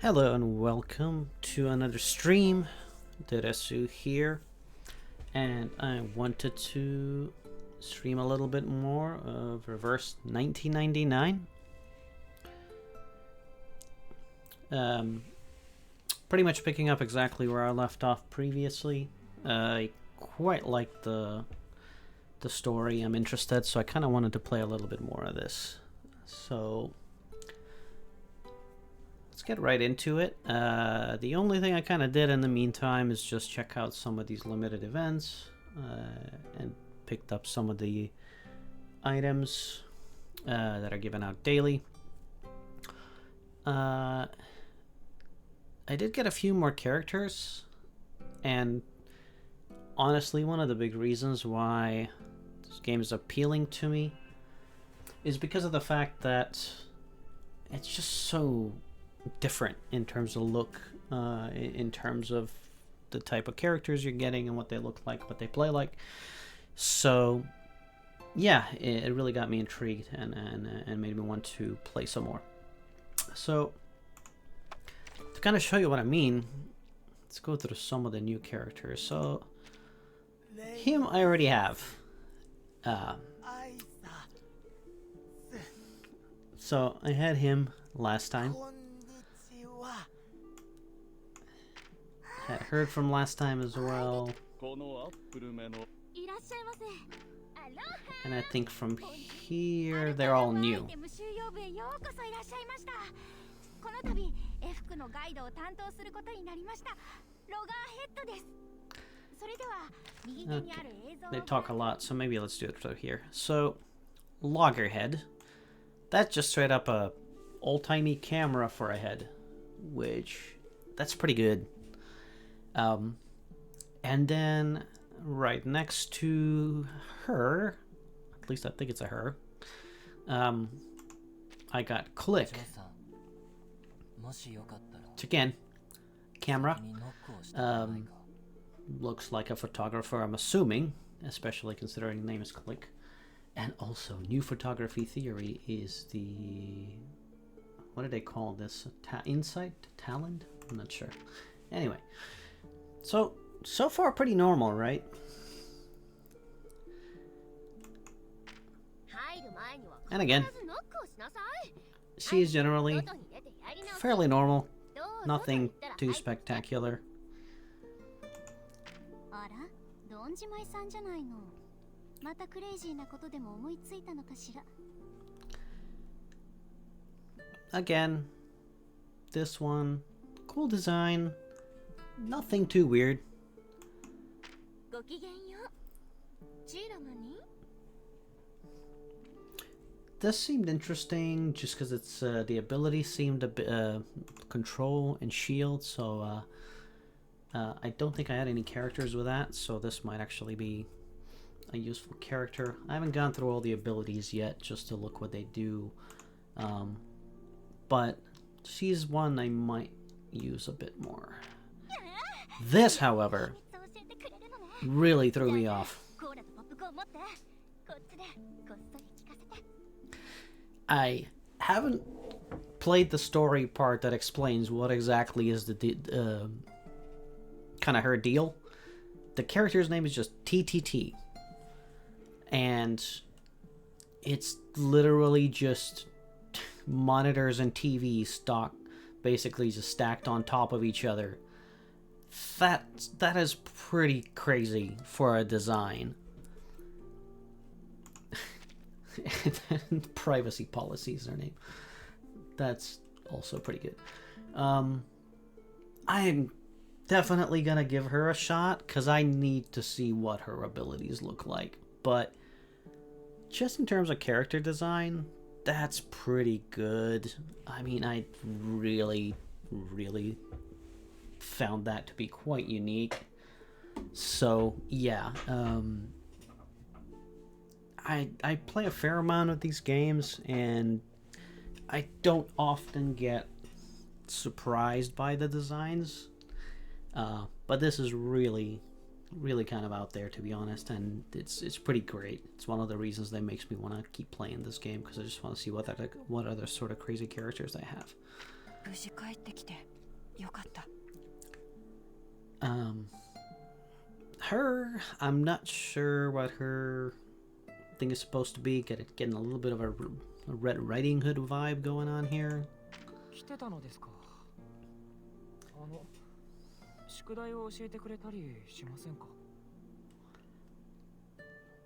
Hello and welcome to another stream. Deresu here, and I wanted to stream a little bit more of Reverse 1999. Pretty much picking up exactly where I left off previously. I quite like the story. I'm interested, so I kind of wanted to play a little bit more of this. So let's get right into it. The only thing I kind of did in the meantime is just check out some of these limited events and picked up some of the items that are given out daily. I did get a few more characters, and honestly, one of the big reasons why this game is appealing to me is because of the fact that it's just so different in terms of look, in terms of the type of characters you're getting and what they look like, what they play like. So yeah, it really got me intrigued and made me want to play some more. So to kind of show you what I mean, let's go through some of the new characters. So him I already have. So I had him last time. Had heard from last time as well. And I think from here they're all new. Okay. They talk a lot, so maybe let's do it through here. So, Loggerhead. That's just straight up a old-timey camera for a head, which that's pretty good. And then right next to her, at least I think it's a her, I got Click. Which again, camera. Looks like a photographer, I'm assuming, especially considering the name is Click. And also, new photography theory is the... what do they call this? Insight? Talent? I'm not sure. Anyway. So far pretty normal, right? And again, she is generally fairly normal. Nothing too spectacular. Again, this one, cool design, nothing too weird. This seemed interesting just because it's the ability seemed a bit control and shield, so I don't think I had any characters with that, so this might actually be a useful character. I haven't gone through all the abilities yet just to look what they do, but she's one I might use a bit more. This, however, really threw me off. I haven't played the story part that explains what exactly is the kind of her deal. The character's name is just TTT, and it's literally just monitors and TV stock, basically just stacked on top of each other. That is pretty crazy for a design. And privacy policy is her name. That's also pretty good. I'm definitely gonna give her a shot because I need to see what her abilities look like. But just in terms of character design, that's pretty good. I mean, I really found that to be quite unique. So yeah, I play a fair amount of these games, and I don't often get surprised by the designs, but this is really really kind of out there, to be honest, and it's pretty great. It's one of the reasons that makes me want to keep playing this game, because I just want to see what other sort of crazy characters they have. Her, I'm not sure what her thing is supposed to be. Getting a little bit of a Red Riding Hood vibe going on here.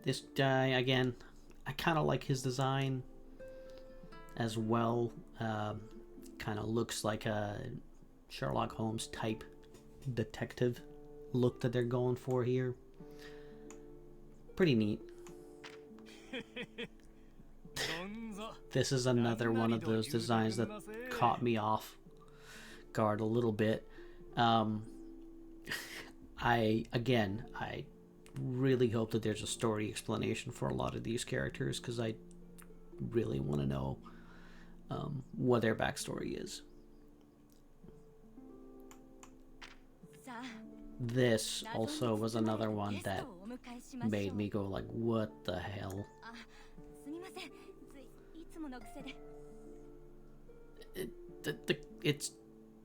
This guy, again, I kind of like his design as well. Kind of looks like a Sherlock Holmes type detective look that they're going for here. Pretty neat. This is another one of those designs that caught me off guard a little bit. I really hope that there's a story explanation for a lot of these characters, because I really want to know what their backstory is. This also was another one that made me go like, what the hell?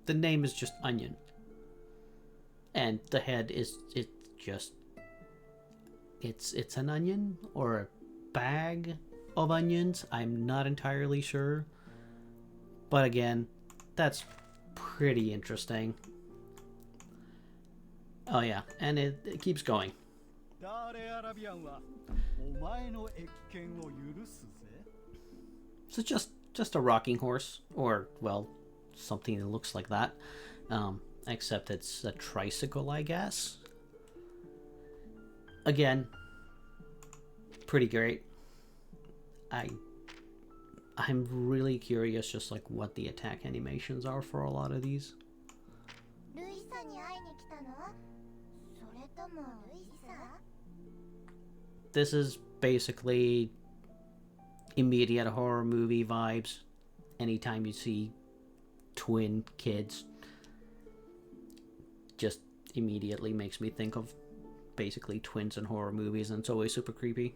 The name is just Onion, and the head is it's an onion or a bag of onions. I'm not entirely sure, but again, that's pretty interesting. Oh yeah, and it keeps going. So just a rocking horse, or well, something that looks like that, except it's a tricycle, I guess. Again, pretty great. I'm really curious, just like what the attack animations are for a lot of these. This is basically immediate horror movie vibes. Anytime you see twin kids, just immediately makes me think of basically twins in horror movies, and it's always super creepy.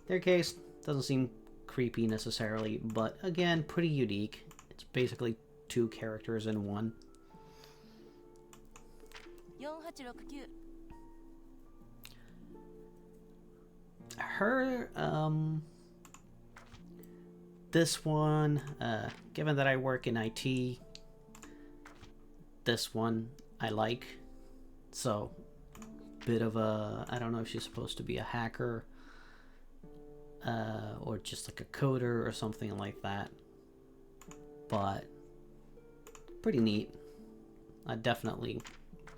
Their case doesn't seem creepy necessarily, but again, pretty unique. It's basically two characters in one. Her, this one, given that I work in IT, this one I like. So, bit of a, I don't know if she's supposed to be a hacker, or just like a coder or something like that, but pretty neat. I'd definitely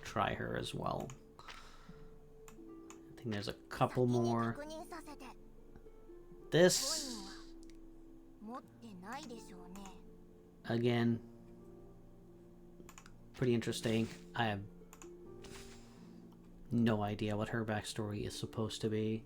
try her as well. I think there's a couple more. This, again, pretty interesting. I have no idea what her backstory is supposed to be.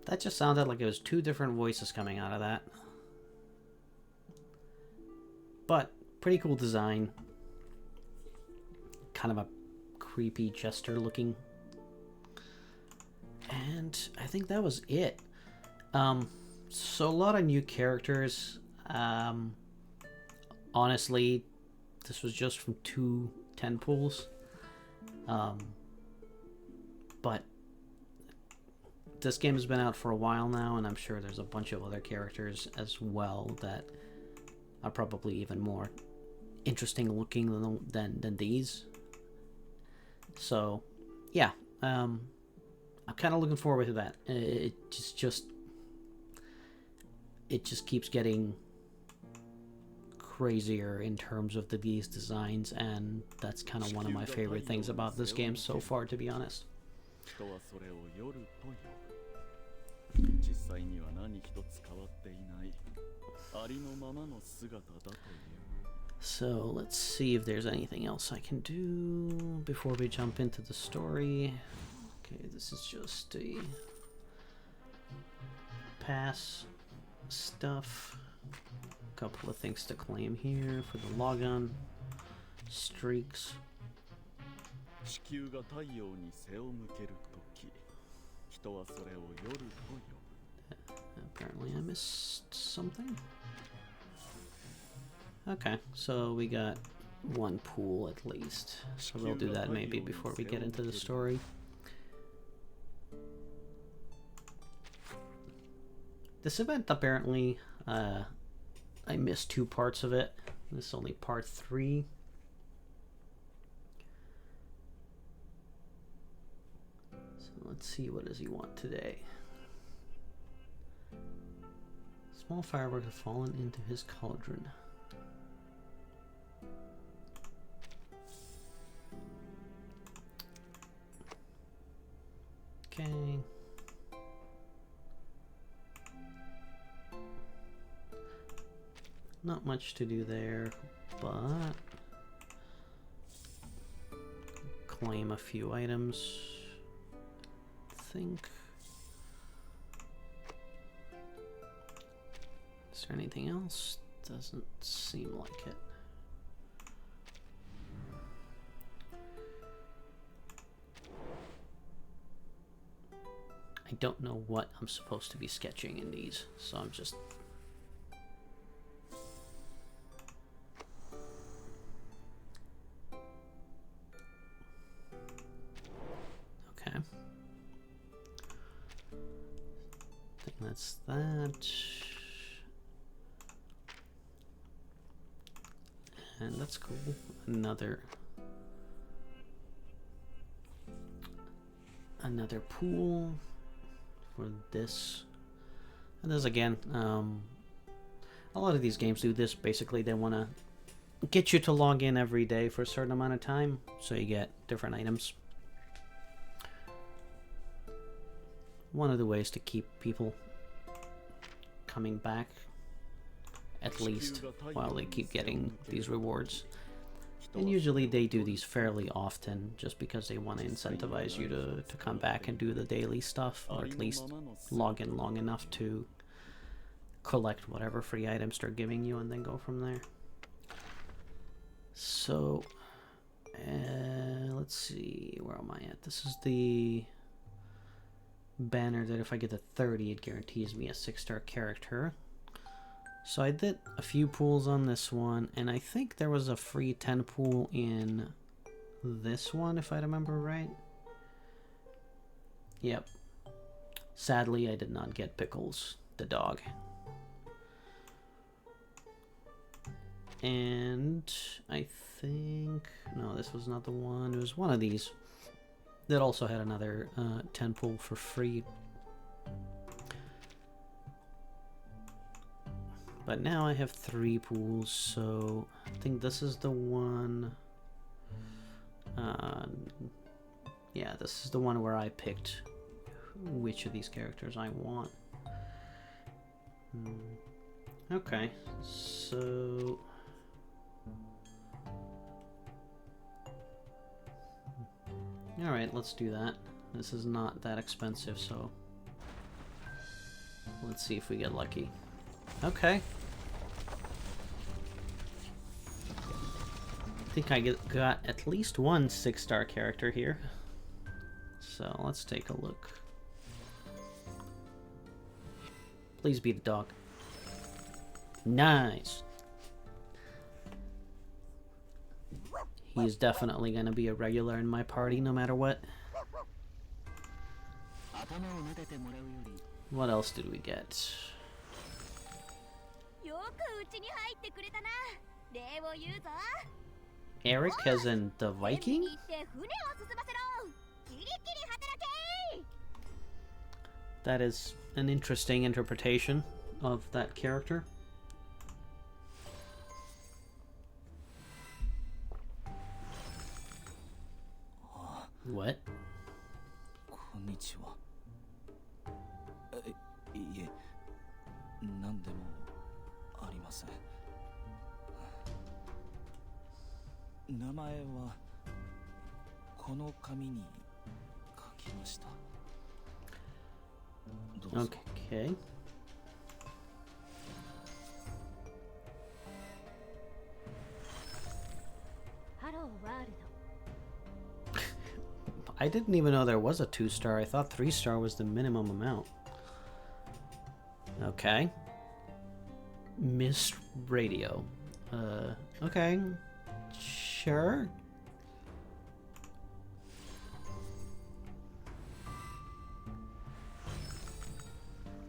That just sounded like it was two different voices coming out of that. But pretty cool design. Kind of a creepy jester looking. And I think that was it. So a lot of new characters. Honestly, this was just from 2 10-pools. But this game has been out for a while now, and I'm sure there's a bunch of other characters as well that are probably even more interesting looking than these. So, yeah, I'm kind of looking forward to that. It just keeps getting crazier in terms of these designs, and that's kind of one of my favorite things about this game so far, to be honest. So let's see if there's anything else I can do before we jump into the story. Okay, this is just a pass stuff. A couple of things to claim here for the logon. Streaks. Apparently I missed something. Okay, so we got one pool at least. So we'll do that maybe before we get into the story. This event apparently, I missed 2 parts of it. This is only part 3. So let's see, what does he want today? Small firework have fallen into his cauldron. Okay. Not much to do there, but claim a few items. Think. Is there anything else? Doesn't seem like it. I don't know what I'm supposed to be sketching in these, so I'm just... Okay. I think that's that. And that's cool. Another pool for this. And this again, a lot of these games do this. Basically, they want to get you to log in every day for a certain amount of time, so you get different items. One of the ways to keep people coming back, at least while they keep getting these rewards. And usually they do these fairly often just because they want to incentivize you to come back and do the daily stuff, or at least log in long enough to collect whatever free items they're giving you and then go from there. So let's see, where am I at? This is the banner that if I get to 30 it guarantees me a 6-star character. So I did a few pools on this one, and I think there was a free 10 pool in this one, if I remember right. Yep. Sadly, I did not get Pickles, the dog. And I think... no, this was not the one. It was one of these that also had another 10 pool for free. But now I have 3 pools, so I think this is the one. Yeah, this is the one where I picked which of these characters I want. Okay, so... alright, let's do that. This is not that expensive, so... let's see if we get lucky. Okay. I think I got at least one 6-star character here. So let's take a look. Please be the dog. Nice. He is definitely going to be a regular in my party no matter what. What else did we get? Eric as in the Viking? That is an interesting interpretation of that character. What? Konnichiwa. いえ、何でもありません。名前はこの紙に書き Okay. I didn't even know there was a 2-star. I thought 3-star was the minimum amount. Okay. Missed radio. Okay. Sure.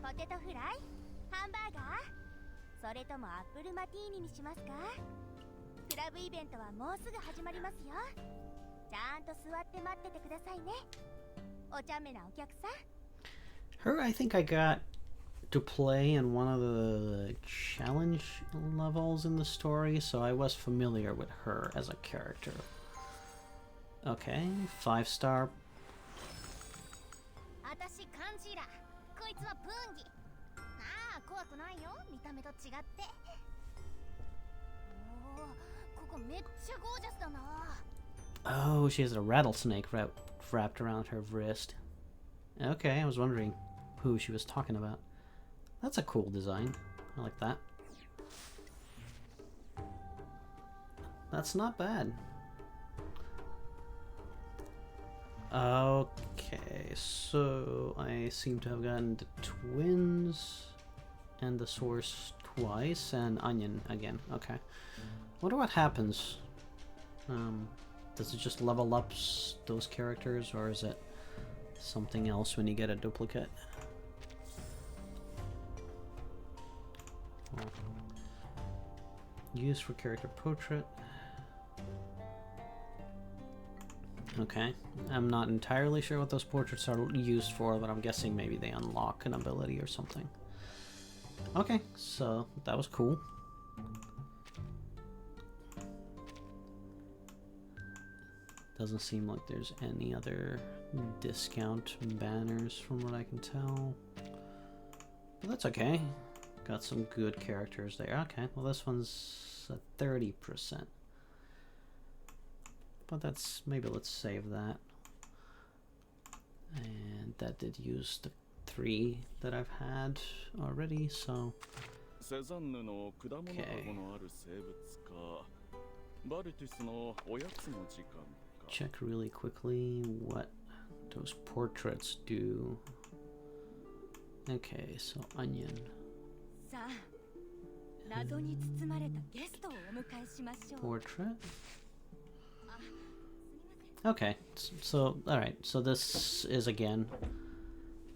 Potato fry? Hamburger? それともアップルマティーニにしますか？クラブイベントはもうすぐ始まりますよ。ちゃんと座って待っててくださいね。お茶目なお客さん。Her, I think I got to play in one of the challenge levels in the story, so I was familiar with her as a character. Okay, 5-star. 私カンジーラ。こいつはプーンギ。ああ、怖くないよ。見た目と違って。おお、ここめっちゃゴージャスだな。Oh, she has a rattlesnake wrapped around her wrist. Okay, I was wondering who she was talking about. That's a cool design. I like that. That's not bad. Okay, so I seem to have gotten the twins and the source twice and onion again. Okay. Wonder what happens. Does it just level up those characters, or is it something else when you get a duplicate? Well, used for character portrait. Okay, I'm not entirely sure what those portraits are used for, but I'm guessing maybe they unlock an ability or something. Okay, so that was cool. Doesn't seem like there's any other discount banners from what I can tell. But that's okay. Got some good characters there. Okay, well this one's at 30%. But that's, maybe let's save that. And that did use the 3 that I've had already, so... Okay. Check really quickly what those portraits do. Okay, so onion. Portrait. Okay, so alright, so this is again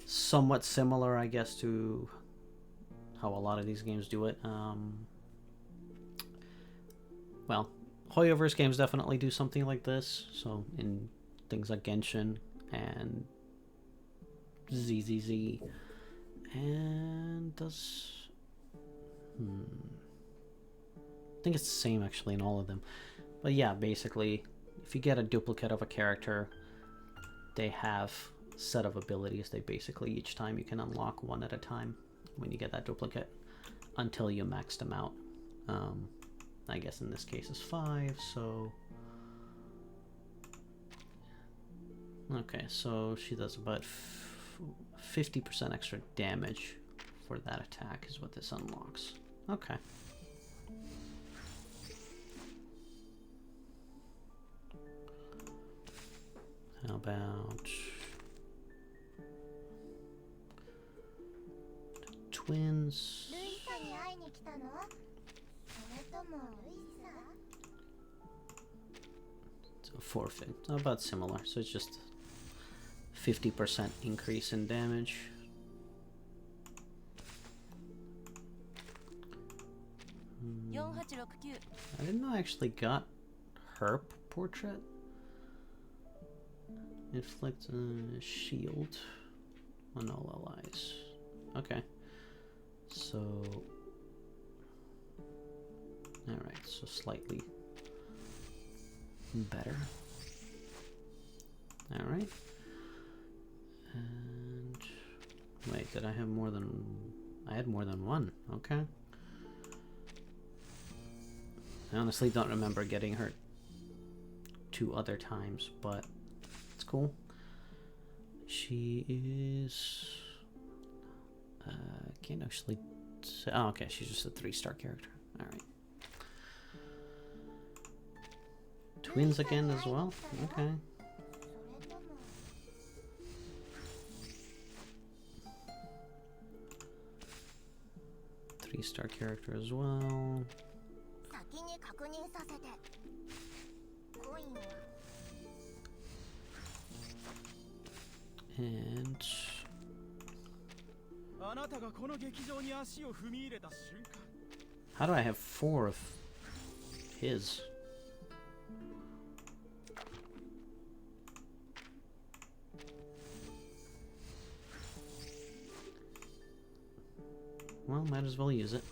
somewhat similar, I guess, to how a lot of these games do it. Well, Hoyoverse games definitely do something like this. So in things like Genshin and ZZZ, and does I think it's the same actually in all of them. But yeah, basically, if you get a duplicate of a character, they have a set of abilities. They basically each time you can unlock one at a time when you get that duplicate until you max them out. I guess in this case is 5, so... Okay, so she does about 50% extra damage for that attack is what this unlocks. Okay. How about... twins? So forfeit. About similar. So it's just 50% increase in damage. I didn't know I actually got her portrait. Inflict a shield on all allies. Okay. So... Alright, so slightly better. Alright. And... Wait, did I have more than... I had more than one. Okay. I honestly don't remember getting her 2 other times, but it's cool. She is... can't actually say... Oh, okay, she's just a 3-star character. Alright. Twins again as well? Okay. Three-star character as well. And... how do I have 4 of his? Well, might as well use it.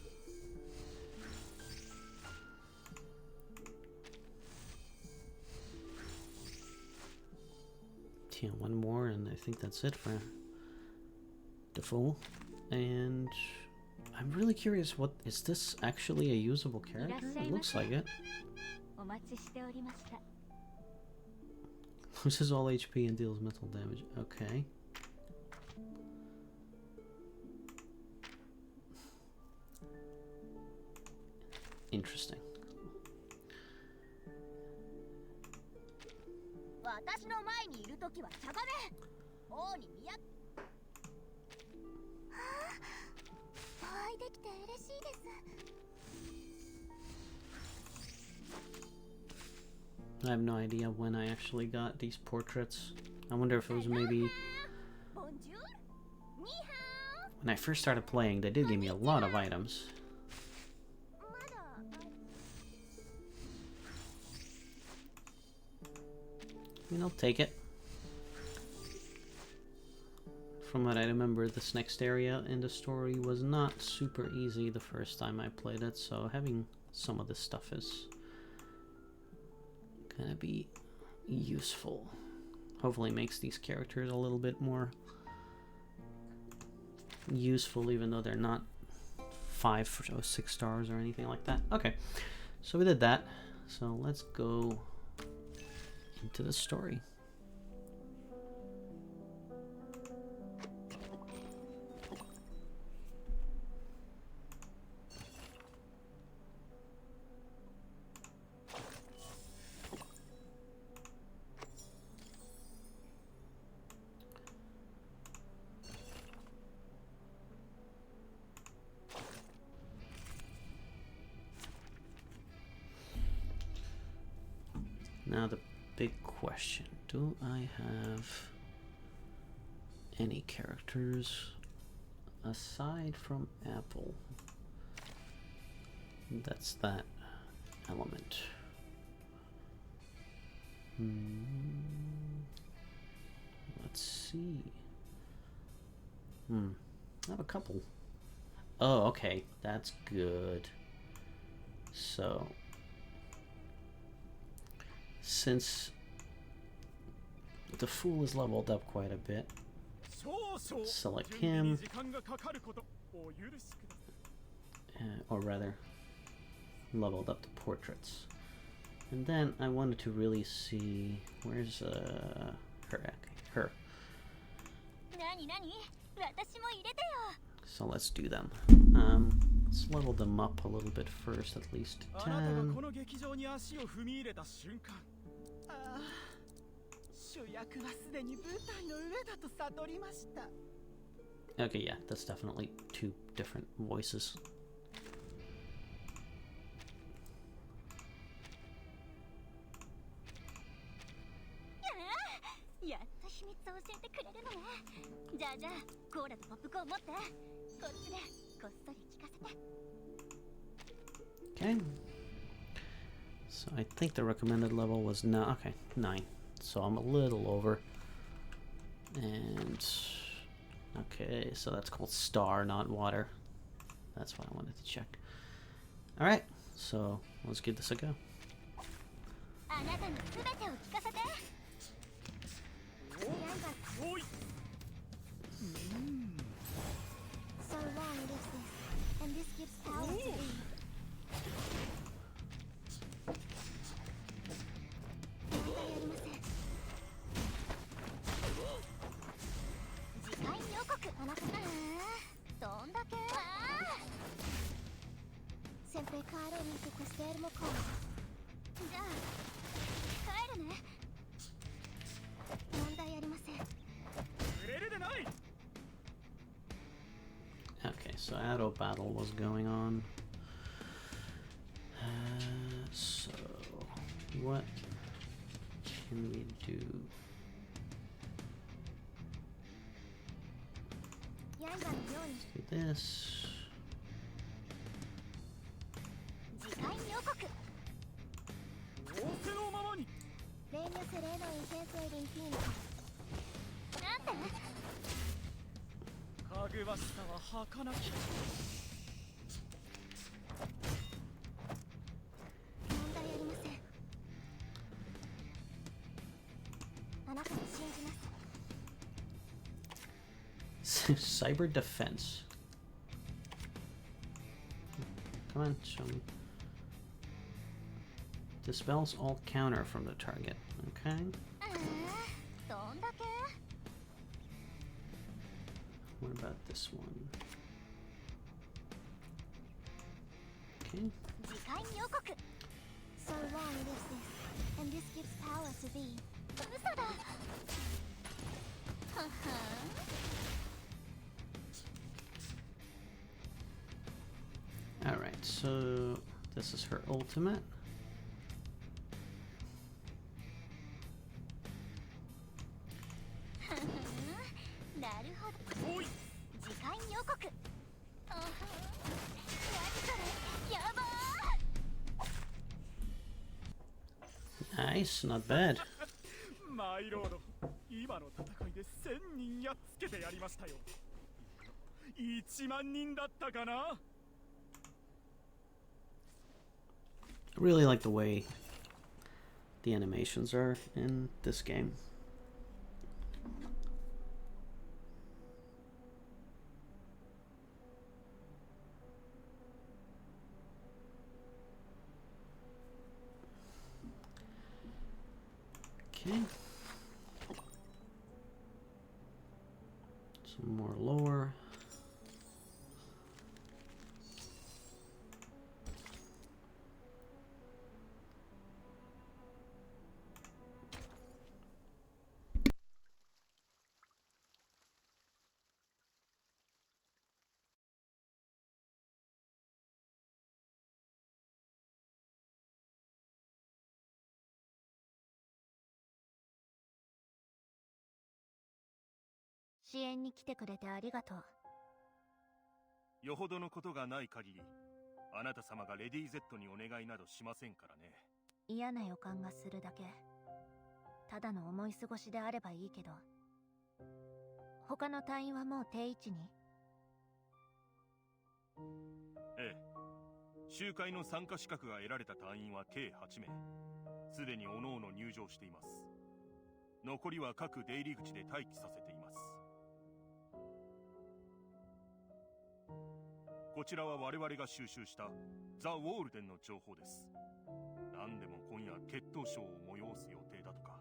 Yeah, one more, and I think that's it for the full. And I'm really curious, what is this actually a usable character? It looks like it. Loses all HP and deals mental damage. Okay. Interesting. I have no idea when I actually got these portraits. I wonder if it was maybe when I first started playing. They did give me a lot of items. I mean, I'll take it. From what I remember, this next area in the story was not super easy the first time I played it, so having some of this stuff is gonna be useful. Hopefully makes these characters a little bit more useful, even though they're not 5 or 6 stars or anything like that. Okay, so we did that. So let's go into the story. Now the big question, do I have any characters aside from Apple? That's that element. Let's see. I have a couple. Oh, okay, that's good. So since the Fool is leveled up quite a bit, select him, or rather, leveled up the portraits. And then I wanted to really see, where's her. So let's do them. Let's level them up a little bit first, at least to 10. Okay, yeah, that's definitely 2 different voices. Okay. So I think the recommended level was 9. So I'm a little over. And okay, so that's called Star, not Water. That's what I wanted to check. Alright, so let's give this a go. So long lives this, and this gives power to thee. じゃあ帰るね。問題ありません。触れるでない。 Okay, so auto battle was going on. So what can we do? 刃のように Do this. 次回予告。仰せのままに。例ニュス例のインセンスエリンティーノ。なんてかぐわしさは儚き。問題ありません。あなたを信じます。 Cyber defense. Come on, show me. Dispels all counter from the target. Okay. どんだけ What about this one? Okay. 次回予告。So long lives this, and this gives power to be. 嘘だ。ははん。Alright, so this is her ultimate. なるほど。おい。次回予告。あはん。何それ。やばー。 Nice, not bad. マイロード、今の戦いで1000人やっつけてやりましたよ。1万人だったかな。 I really like the way the animations are in this game. Okay. Some more lore.「支援に来てくれてありがとう。よほどのことがない限り、あなた様がレディー Z にお願いなどしませんからね。嫌な予感がするだけ。ただの思い過ごしであればいいけど。他の隊員はもう定位置に？ええ。集会の参加資格が得られた隊員は計8名。すでに各々入場しています。残りは各出入り口で待機させています。こちらは我々が収集したザ・ウォールデンの情報です。何でも今夜決闘ショーを催す予定だとか。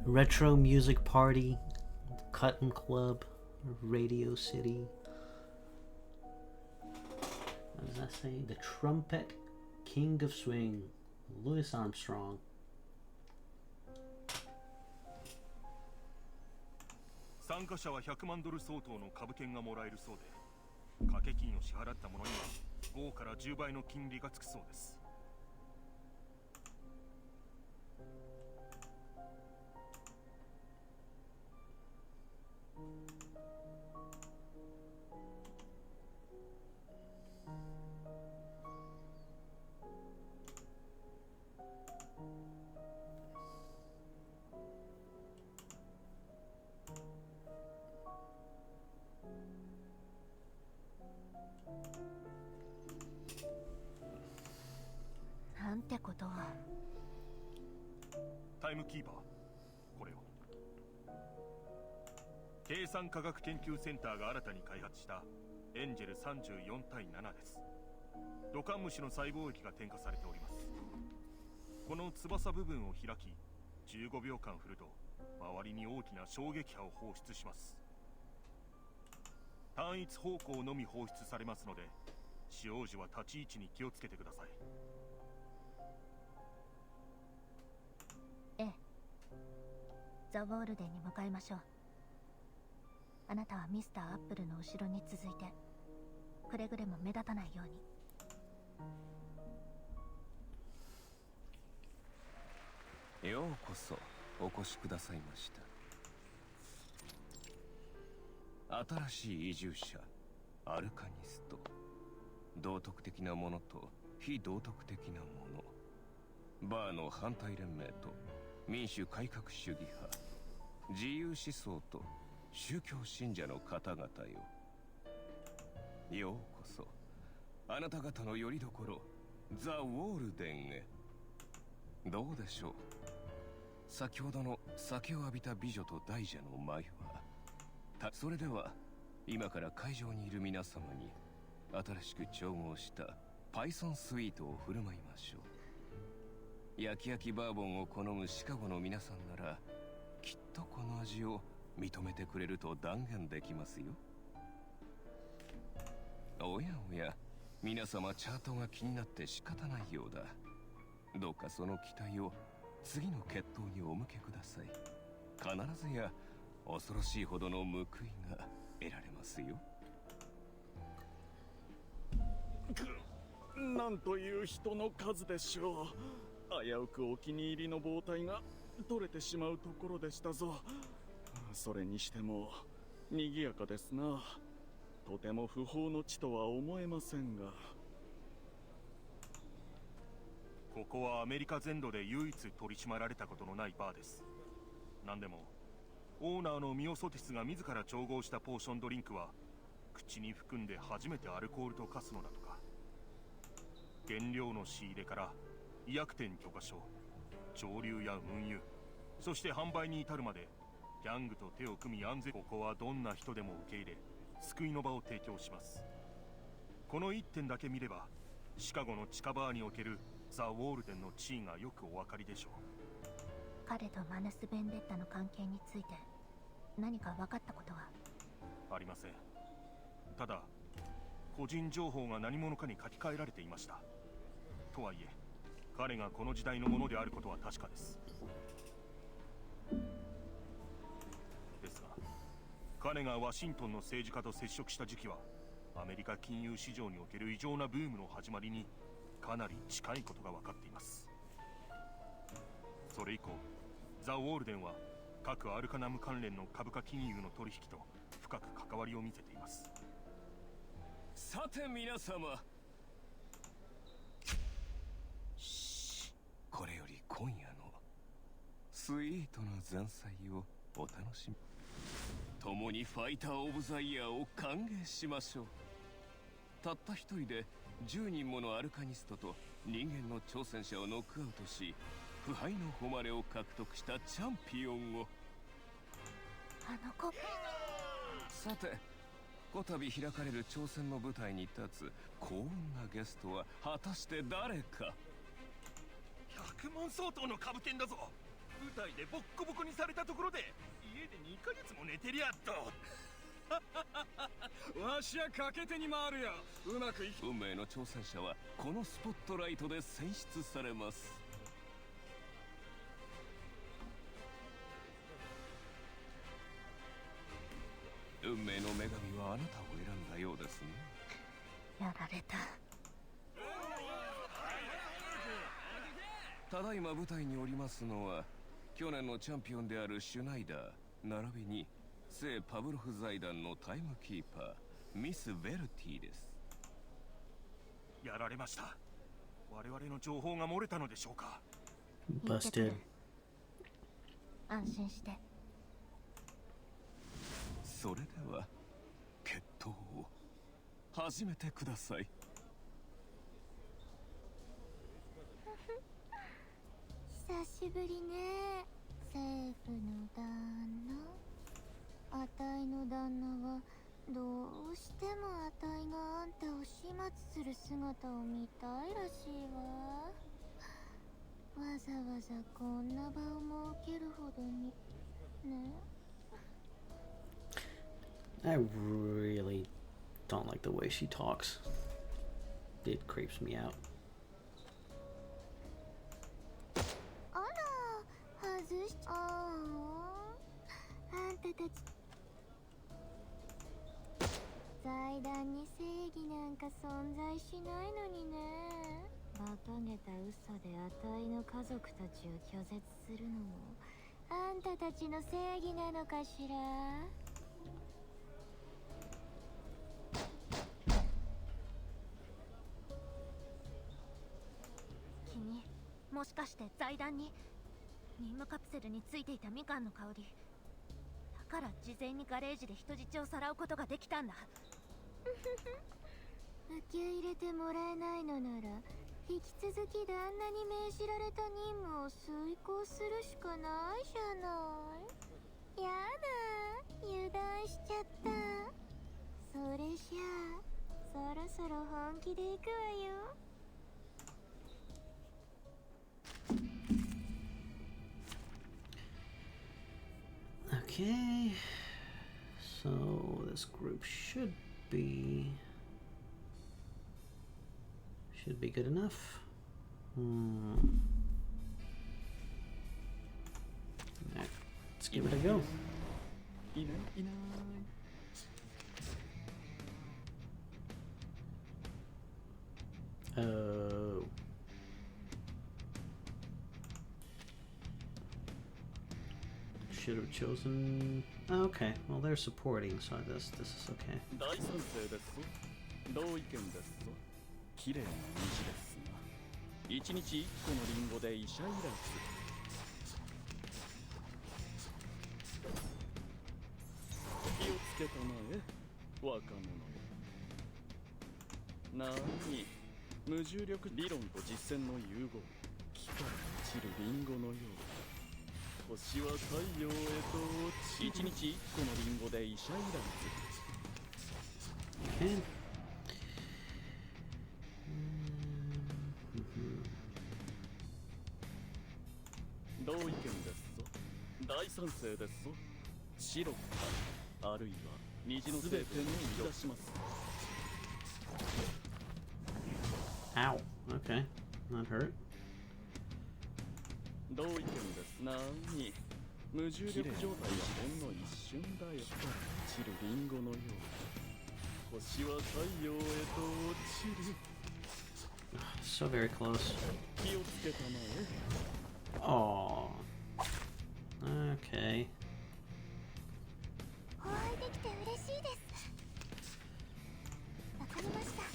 Retro music party, Cotton Club, Radio City. What does that say? The Trumpet King of Swing, Louis Armstrong. 参加者は100万ドル相当の株券がもらえるそうで、掛け金を支払った者には5から10倍の金利がつくそうです。なんてことは。タイムキーパー、これを。計算科学研究センターが新たに開発したエンジェル34対7です。土管虫の細胞液が添加されております。この翼部分を開き15秒間振ると周りに大きな衝撃波を放出します。単一方向のみ放出されますので、使用時は立ち位置に気をつけてください。ええ、ザ・ウォールデンに向かいましょう。あなたはミスター・アップルの後ろに続いて、くれぐれも目立たないように。ようこそお越しくださいました。新しい移住者アルカニスト。道徳的なものと非道徳的なもの、バーの反対連盟と民主改革主義派、自由思想と宗教信者の方々よ。ようこそあなた方の拠り所ザ・ウォールデンへ。どうでしょう、先ほどの酒を浴びた美女と大蛇の舞は。それでは今から会場にいる皆様に新しく調合したパイソンスイートを振る舞いましょう。焼き焼きバーボンを好むシカゴの皆さんならきっとこの味を認めてくれると断言できますよ。おやおや、皆様チャートが気になって仕方ないようだ。どうかその期待を次の決闘にお向けください。必ずや恐ろしいほどの報いが得られますよ。なんという人の数でしょう。危うくお気に入りの包帯が取れてしまうところでしたぞ。それにしても賑やかですな。とても不法の地とは思えませんが。ここはアメリカ全土で唯一取り締まられたことのないバーです。何でもオーナーのミオソティスが自ら調合したポーションドリンクは口に含んで初めてアルコールと化すのだとか。原料の仕入れから医薬店許可証、蒸留や運輸、そして販売に至るまでギャングと手を組み安全。ここはどんな人でも受け入れ救いの場を提供します。この一点だけ見ればシカゴの地下バーにおけるザ・ウォールデンの地位がよくお分かりでしょう。彼とマヌス・ベンデッタの関係について何か分かったことは？ありません。ただ個人情報が何者かに書き換えられていました。とはいえ彼がこの時代のものであることは確かです。ですが彼がワシントンの政治家と接触した時期はアメリカ金融市場における異常なブームの始まりにかなり近いことが分かっています。それ以降ザ・ウォールデンは各アルカナム関連の株価金融の取引と深く関わりを見せています。さて皆様、これより今夜のスイートな前菜をお楽しみ。共にファイター・オブ・ザ・イヤーを歓迎しましょう。たった一人で10人ものアルカニストと人間の挑戦者をノックアウトし、腐敗の誉れを獲得したチャンピオンを。あの子。さて、こたび開かれる挑戦の舞台に立つ幸運なゲストは果たして誰か。100万相当の株券だぞ。舞台でボッコボコにされたところで家で2ヶ月も寝てりゃっと。わしは賭け手に回るよ。うまくいき。運命の挑戦者はこのスポットライトで選出されます。運命の女神はあなたを選んだようですね。やられた。ただいま舞台におりますのは去年のチャンピオンであるシュナイダー並びに聖パブロフ財団のタイムキーパーミス・ベルティです。やられました。我々の情報が漏れたのでしょうか。Busted. 安心して。それでは決闘を始めてください。久しぶりね。政府の旦那。あたいの旦那はどうしてもあたいがあんたを始末する姿を見たいらしいわ。わざわざこんな場を設けるほどにね。I really don't like the way she talks. It creeps me out. あら、外しあんたたち財団に正義なんか存在しないのにね。馬鹿げた嘘であたいの家族たちを拒絶するのもあんたたちの正義なのかしら。君、もしかして財団に任務カプセルについていたみかんの香りだから事前にガレージで人質をさらうことができたんだ。受け入れてもらえないのなら引き続き旦那に命じられた任務を遂行するしかないじゃない。やだ、油断しちゃった。それじゃあそろそろ本気で行くわよ。Okay, so this group should be good enough. Let's give it a go. いないいない。Oh. Should have chosen. Oh, okay, well they're supporting, so this is okay. 大賛成です。同意見です。綺麗な虹ですが、一日一個のリンゴで医者いらず。気をつけたまえ、若者よ。なに、無重力理論と実践の融合。木から落ちるリンゴのよう。星は太陽へと落ち、一日一個のリンゴで医者いらず。 Okay. Mm-hmm. 同意見ですぞ。大賛成ですぞ。白かあるいは虹の成分を生み出します。 Ow. Okay, that hurt. 同意見です。なに、無重力状態はほんの一瞬だよ。散るリンゴのよう。星は太陽へと落ちる。 So very close. 気をつけたまえ。 Oh. Okay. お会いできて嬉しいです。わかりました。は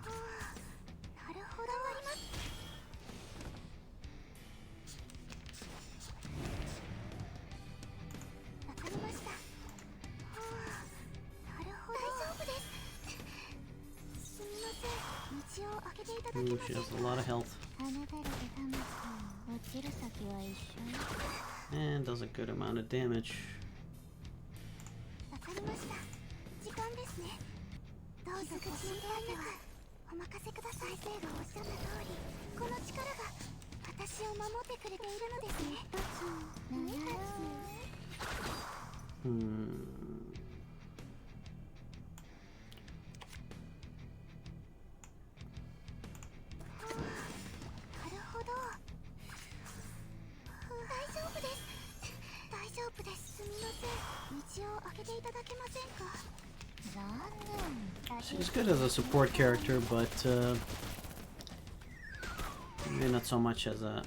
あ、なるほど。頑張ります。わかりました。はあ、なるほど。大丈夫です。すみません。道を開けていただけ Ooh, ま she せん has か。 a lot of health あなただけ魂落ちる先は一緒に。 and does a good amount of damage. わかりました。時間ですね。どうぞご心配なくお任せください。先生がおっしゃった通り、この力が私を守ってくれているのですね。一つ、二つ。 なるほど。大丈夫です。大丈夫です。すみません。道を開けていただけませんか。残念。 She's good as a support character, but maybe not so much as a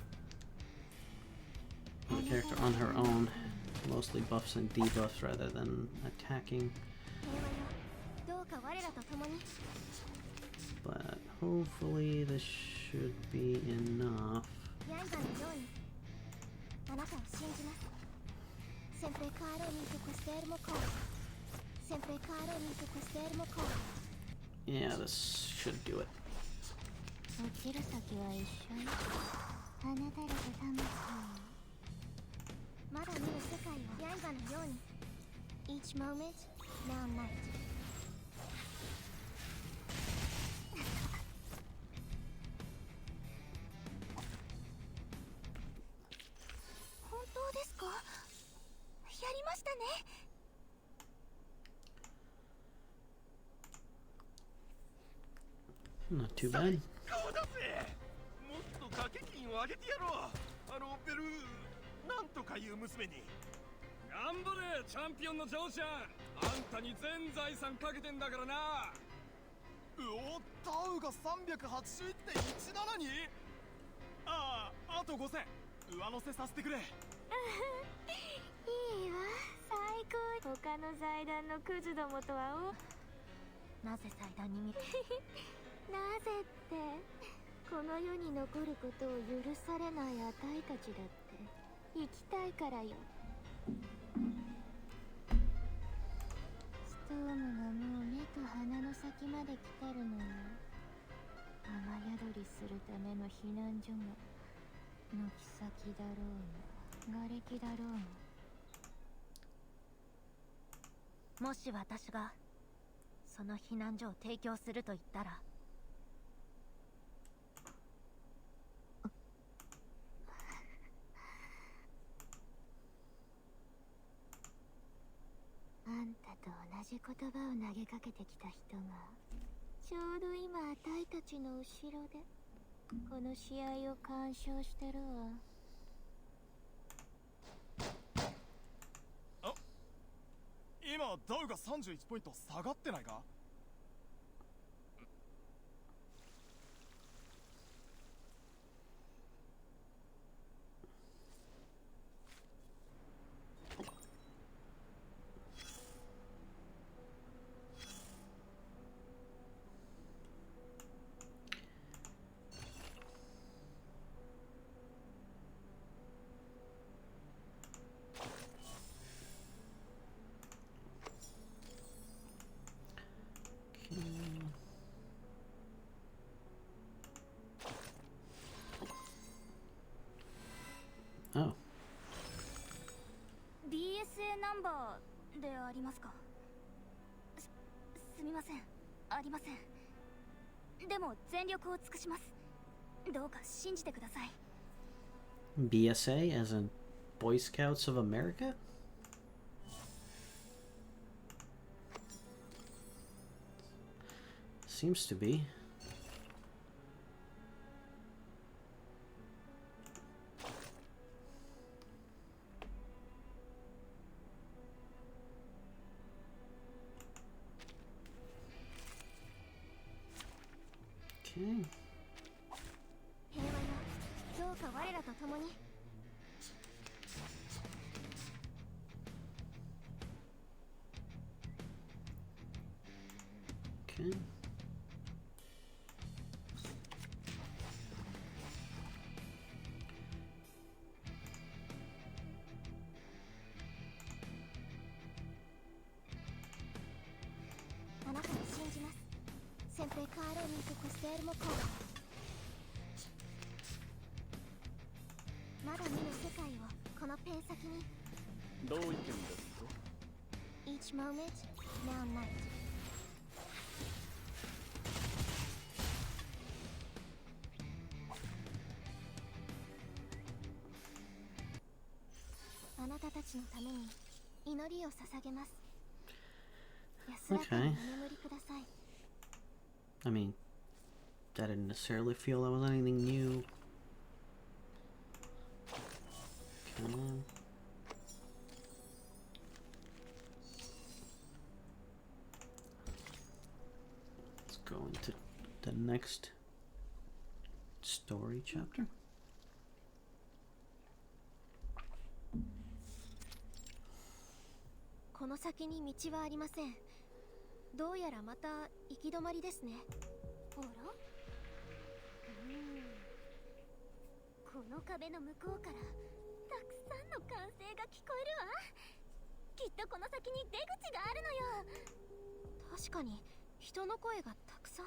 character on her own. Mostly buffs and debuffs rather than attacking. どうか我らと共に。 But hopefully this should be enough. 刃のようにあなたを信じます。Sempre caro nisso questo coro. Sempre caro nisso questo coro. Yeah, this should do it. 落ちる先は一緒に。あなただけ魂。まだ見る世界を刃のように。Each moment, now night. 本当ですか？やりましたね。Not too bad. 顔だぜ。もっと掛け金を上げてやろう。ベルなんとかいう娘に。頑張れチャンピオンのジョーちゃん。あんたに全財産かけてんだからな。お、タウが381.17に。あと5000上乗せさせてくれ。いいわ、最高。他の財団のクズどもとはなぜ祭壇に見なぜってこの世に残ることを許されないあたいたちだって生きたいからよ。ストームがもう目と鼻の先まで来てるのよ。雨宿りするための避難所も軒先だろうが瓦礫だろうが。もし私がその避難所を提供すると言ったら、あんたと同じ言葉を投げかけてきた人がちょうど今あたいたちの後ろでこの試合を鑑賞してるわ。今ダウが31ポイント下がってないか。Oh. BSA ナンバーでありますか。すみません、ありません。でも全力を尽くします。どうか信じてください。 BSA as in Boy Scouts of America? Seems to be. Okay. 平和よ、どうか我らと共に。Okay. あなたを信じます。先輩カーロミーとコステールもこう。まだ見ぬ世界をこのペン先に。どういけんですと。 Each moment, now night。あなたたちのために祈りを捧げます。安らかにお眠りください。I mean, I didn't necessarily feel that was anything new. Come on. Let's go into the next story chapter. この先に道はありません。どうやらまた行き止まりですね。ほら、この壁の向こうからたくさんの歓声が聞こえるわ。きっとこの先に出口があるのよ。確かに人の声がたくさん。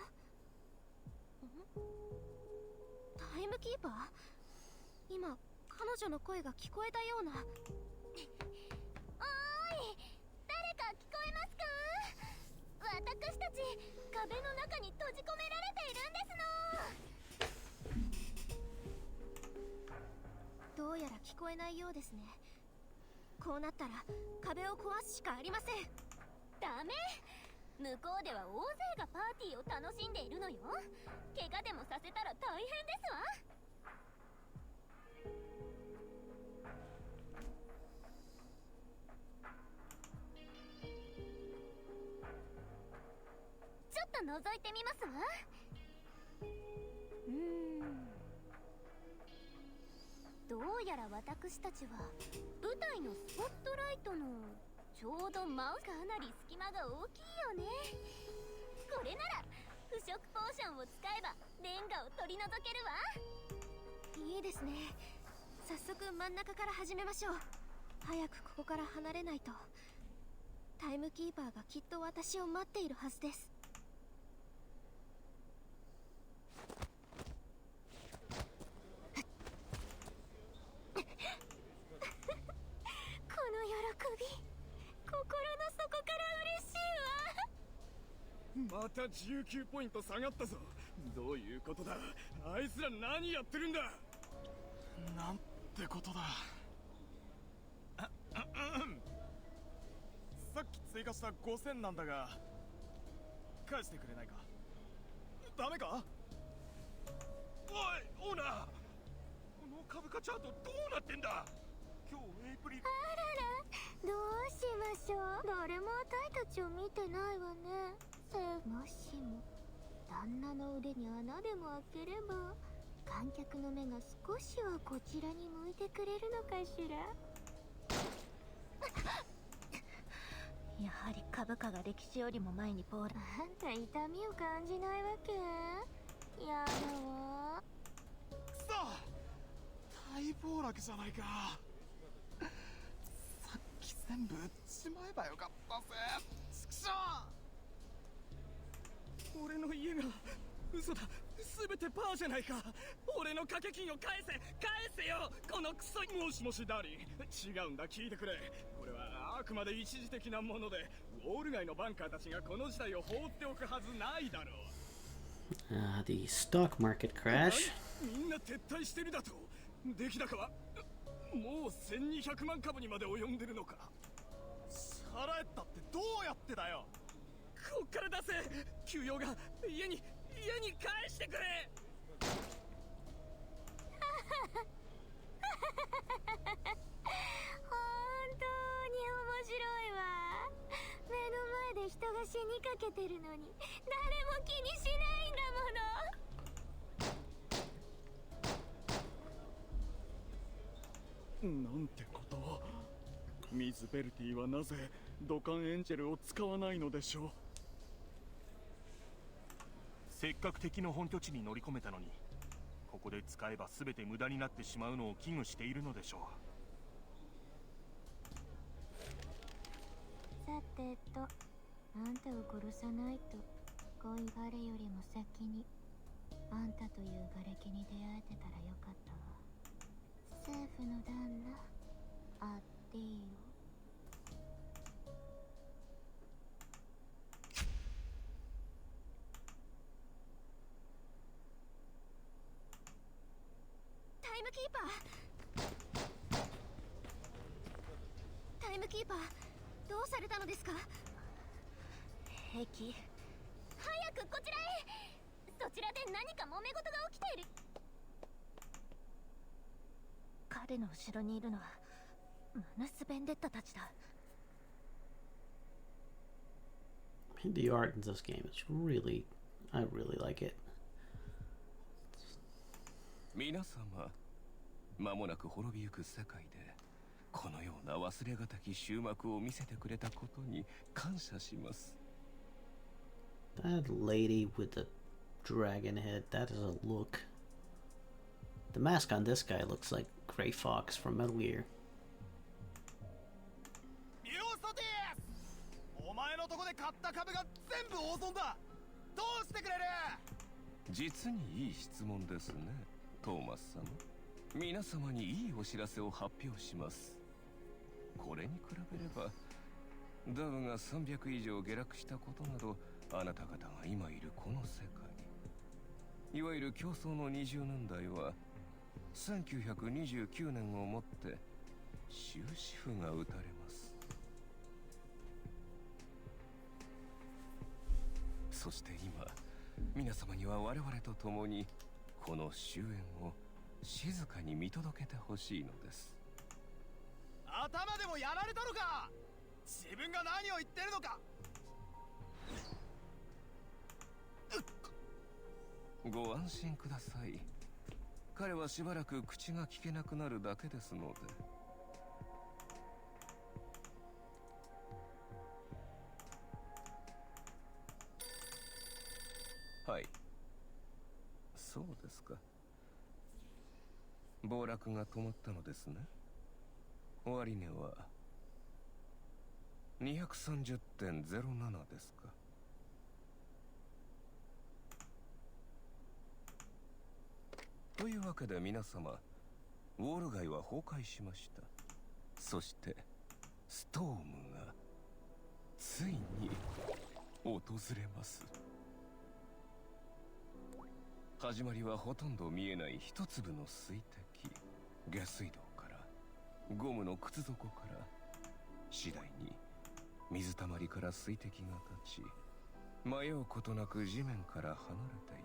タイムキーパー？今彼女の声が聞こえたような。おーい、誰か聞こえますか？私たち壁の中に閉じ込められているんですの。どうやら聞こえないようですね。こうなったら壁を壊すしかありません。ダメ、向こうでは大勢がパーティーを楽しんでいるのよ。怪我でもさせたら大変ですわ。ちょっと覗いてみますわ。どうやら私たちは舞台のスポットライトのちょうど真上、かなり隙間が大きいよね。これなら腐食ポーションを使えばレンガを取り除けるわ。いいですね。早速真ん中から始めましょう。早くここから離れないと。タイムキーパーがきっと私を待っているはずです。この喜び、心の底から嬉しいわ。また19ポイント下がったぞ。どういうことだ。あいつら何やってるんだ。なんてことだ。さっき追加した5000なんだが、返してくれないか。ダメか。おいオーナー、この株価チャートどうなってんだ。今日エイプリル。あらら、どうしましょう。誰もあたいたちを見てないわね。もしも旦那の腕に穴でも開ければ観客の目が少しはこちらに向いてくれるのかしら。やはり株価が歴史よりも前にポーラ。あんた痛みを感じないわけ。やだわ。くそ、大暴落じゃないか。さっき全部売っちまえばよかったぜ。ちくしょう。俺の家が嘘だ。全てパーじゃないか。俺の掛け金を返せよ、このクソ。もしもしダーリン、違うんだ、聞いてくれ。これはあくまで一時的なもので、ウォール街のバンカーたちがこの事態を放っておくはずないだろう。The stock market crash. みんな撤退してるだと。出来高はもう1200万株にまで及んでるのか。払えたってどうやってだよ。こっから出せ。給与が家に返してくれ。本当に面白いわ。目の前で人が死にかけてるのに誰も気にしないんだもの。なんてこと。ミズ・ベルティはなぜ土管エンジェルを使わないのでしょう。せっかく敵の本拠地に乗り込めたのに、ここで使えば全て無駄になってしまうのを危惧しているのでしょさてと、あんたを殺さないと恋彼よりも先にあんたという瓦礫に出会えてたらよかったわ。政府の旦那、あっていいよ。タイムキーパー、タイムキーパー、どうされたのですか。平気。早くこちらへ。そちらで何か揉め事が起きている。彼の後ろにいるのはマヌス・ベンデッタたちだ。The art in this game is really, I really like it. 皆様、間もなく滅びゆく世界でこのような忘れがたき終幕を見せてくれたことに感謝します。That lady with the dragon head, that is a look. The mask on this guy looks like Gray Fox from Metal Gear. ミオソティス、お前のとこで買った株が全部大損だ。どうしてくれる。実にいい質問ですね、トーマス様。皆様にいいお知らせを発表します。これに比べればダウが300以上下落したことなど、あなた方が今いるこの世界、いわゆる競争の20年代は1929年をもって終止符が打たれます。そして今皆様には我々と共にこの終焉を静かに見届けてほしいのです。頭でもやられたのか。自分が何を言ってるのか。ご安心ください。彼はしばらく口が聞けなくなるだけですので。はい。そうですか。暴落が止まったのですね。終値は 230.07 ですか。というわけで皆様、ウォール街は崩壊しました。そしてストームがついに訪れます。始まりはほとんど見えない一粒の水滴、下水道からゴムの靴底から、次第に水たまりから水滴が立ち、迷うことなく地面から離れてい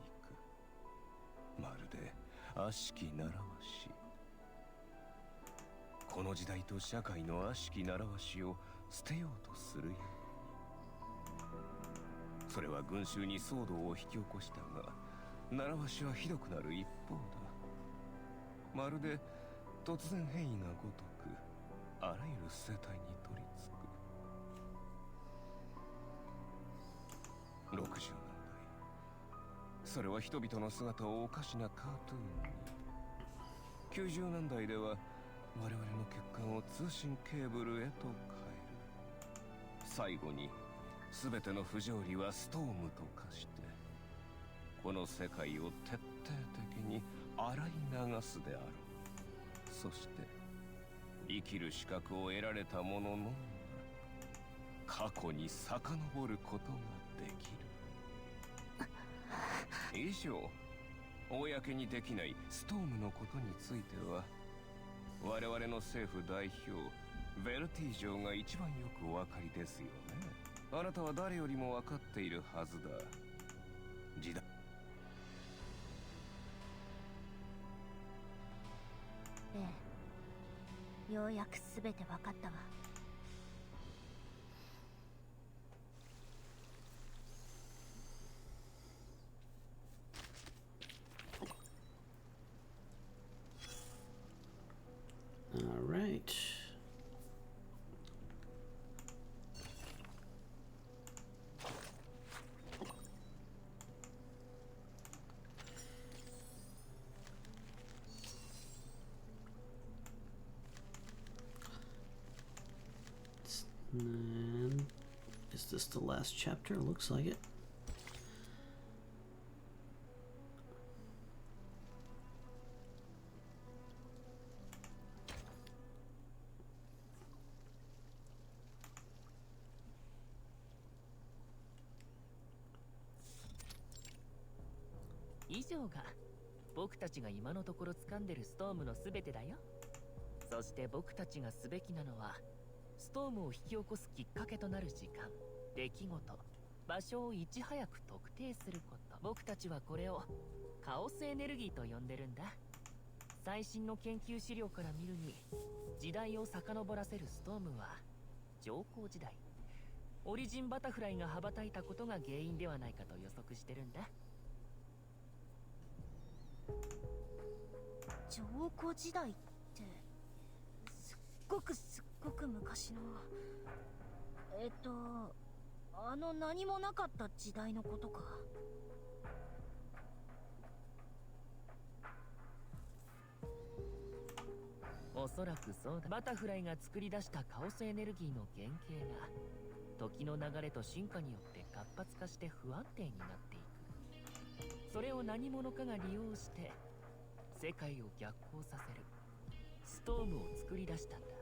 く。まるで悪しき習わし。この時代と社会の悪しき習わしを捨てようとするように。それは群衆に騒動を引き起こしたが、習わしはひどくなる一方だ。まるで突然変異がごとくあらゆる生態に取り付く。60年代、それは人々の姿をおかしなカートゥーンに。90年代では我々の血管を通信ケーブルへと変える。最後に全ての不条理はストームと化して、この世界を徹底的に洗い流すであろう。そして生きる資格を得られた者のみが過去に遡ることができる。以上、公にできないストームのことについては、我々の政府代表ベルティージョが一番よくお分かりですよね。あなたは誰よりも分かっているはずだ。時代。ええ、ようやく全て分かったわ。All right. And is this the last chapter? Looks like it.「以上が僕たちが今のところ掴んでるストームの全てだよ。そして僕たちがすべきなのは、ストームを引き起こすきっかけとなる時間、出来事、場所をいち早く特定すること。僕たちはこれをカオスエネルギーと呼んでるんだ。最新の研究資料から見るに、時代を遡らせるストームは上皇時代、オリジンバタフライが羽ばたいたことが原因ではないかと予測してるんだ。上皇時代ってすっごく昔の、何もなかった時代のことか。おそらくそうだ。バタフライが作り出したカオスエネルギーの原型が時の流れと進化によって活発化して不安定になっていく。それを何者かが利用して世界を逆行させるストームを作り出したんだ。って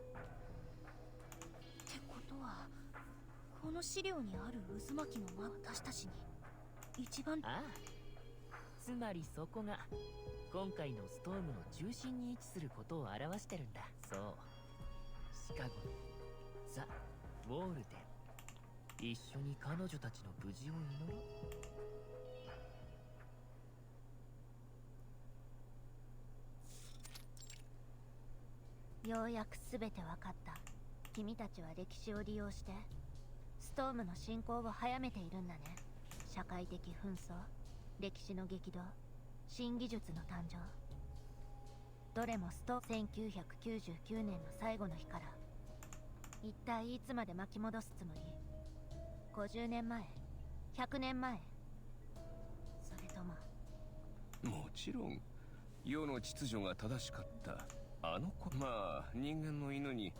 ことは、この資料にある渦巻きの私たちに一番。ああ、つまりそこが今回のストームの中心に位置することを表してるんだ。そう、シカゴのザ・ウォールで一緒に彼女たちの無事を祈ろう。ようやく全て分かった。君たちは歴史を利用してストームの進行を早めているんだね。社会的紛争、歴史の激動、新技術の誕生、どれも1999年の最後の日から一体いつまで巻き戻すつもり？ 50 年前、100年前、それとも。もちろん世の秩序が正しかったあの子。まあ人間の犬に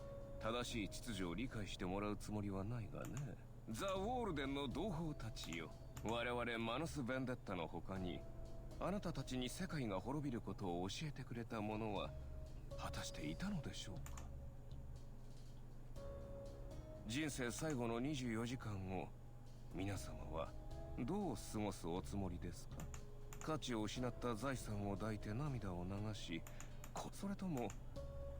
正しい秩序を理解してもらうつもりはないがね。ザ・ウォールデンの同胞たちよ、我々マヌス・ベンデッタの他にあなたたちに世界が滅びることを教えてくれた者は果たしていたのでしょうか。人生最後の24時間を皆様はどう過ごすおつもりですか？価値を失った財産を抱いて涙を流し、それとも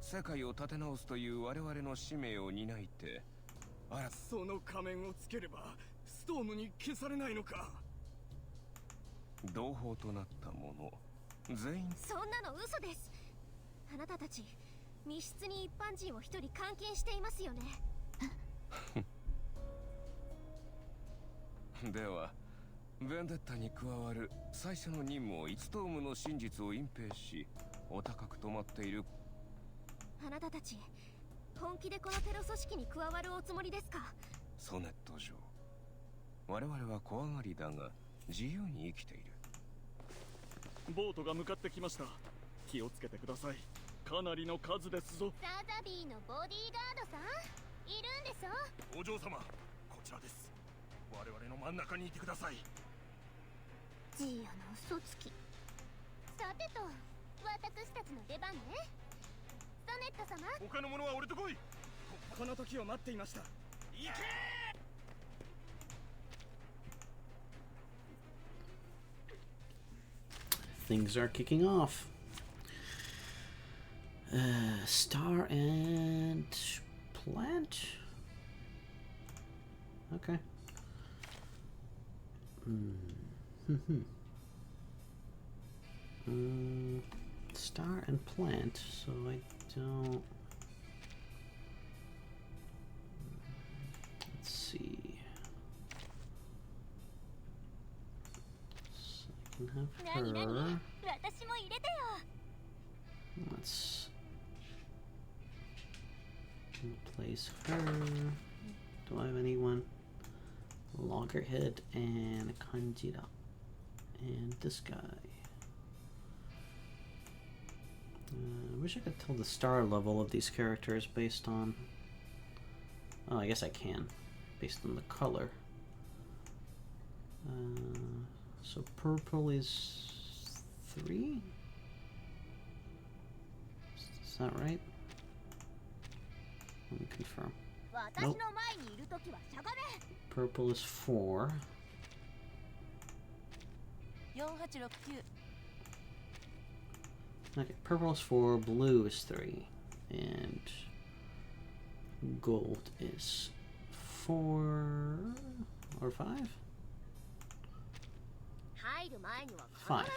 世界を立て直すという我々の使命を担いてその仮面をつければストームに消されないのか？同胞となった者全員。そんなの嘘です。あなたたち密室に一般人を一人監禁していますよね。ではベンデッタに加わる最初の任務をストームの真実を隠蔽し、お高く止まっているあなたたち本気でこのテロ組織に加わるおつもりですか？ソネット上、我々は怖がりだが自由に生きている。ボートが向かってきました。気をつけてください。かなりの数ですぞ。サザビーのボディーガードさんいるんでしょ？お嬢様、こちらです。我々の真ん中にいてください。ジーヤの嘘つき。さてと、私たちの出番ね。ソネット様、他の者は俺と来い。この時を待っていました。行け！ Things are kicking off. Star and plant? Okay. Star and plant, so I don't... Let's see. So I can have her. Let's replace her. Do I have anyone? Loggerhead and Kanjira. And this guy. I wish I could tell the star level of these characters based on... Oh, I guess I can. Based on the color. So purple is 3? Is that right? Let me confirm. Nope. Purple is 4. Okay, purple is 4, blue is 3, and gold is 4 or 5? 5. Okay.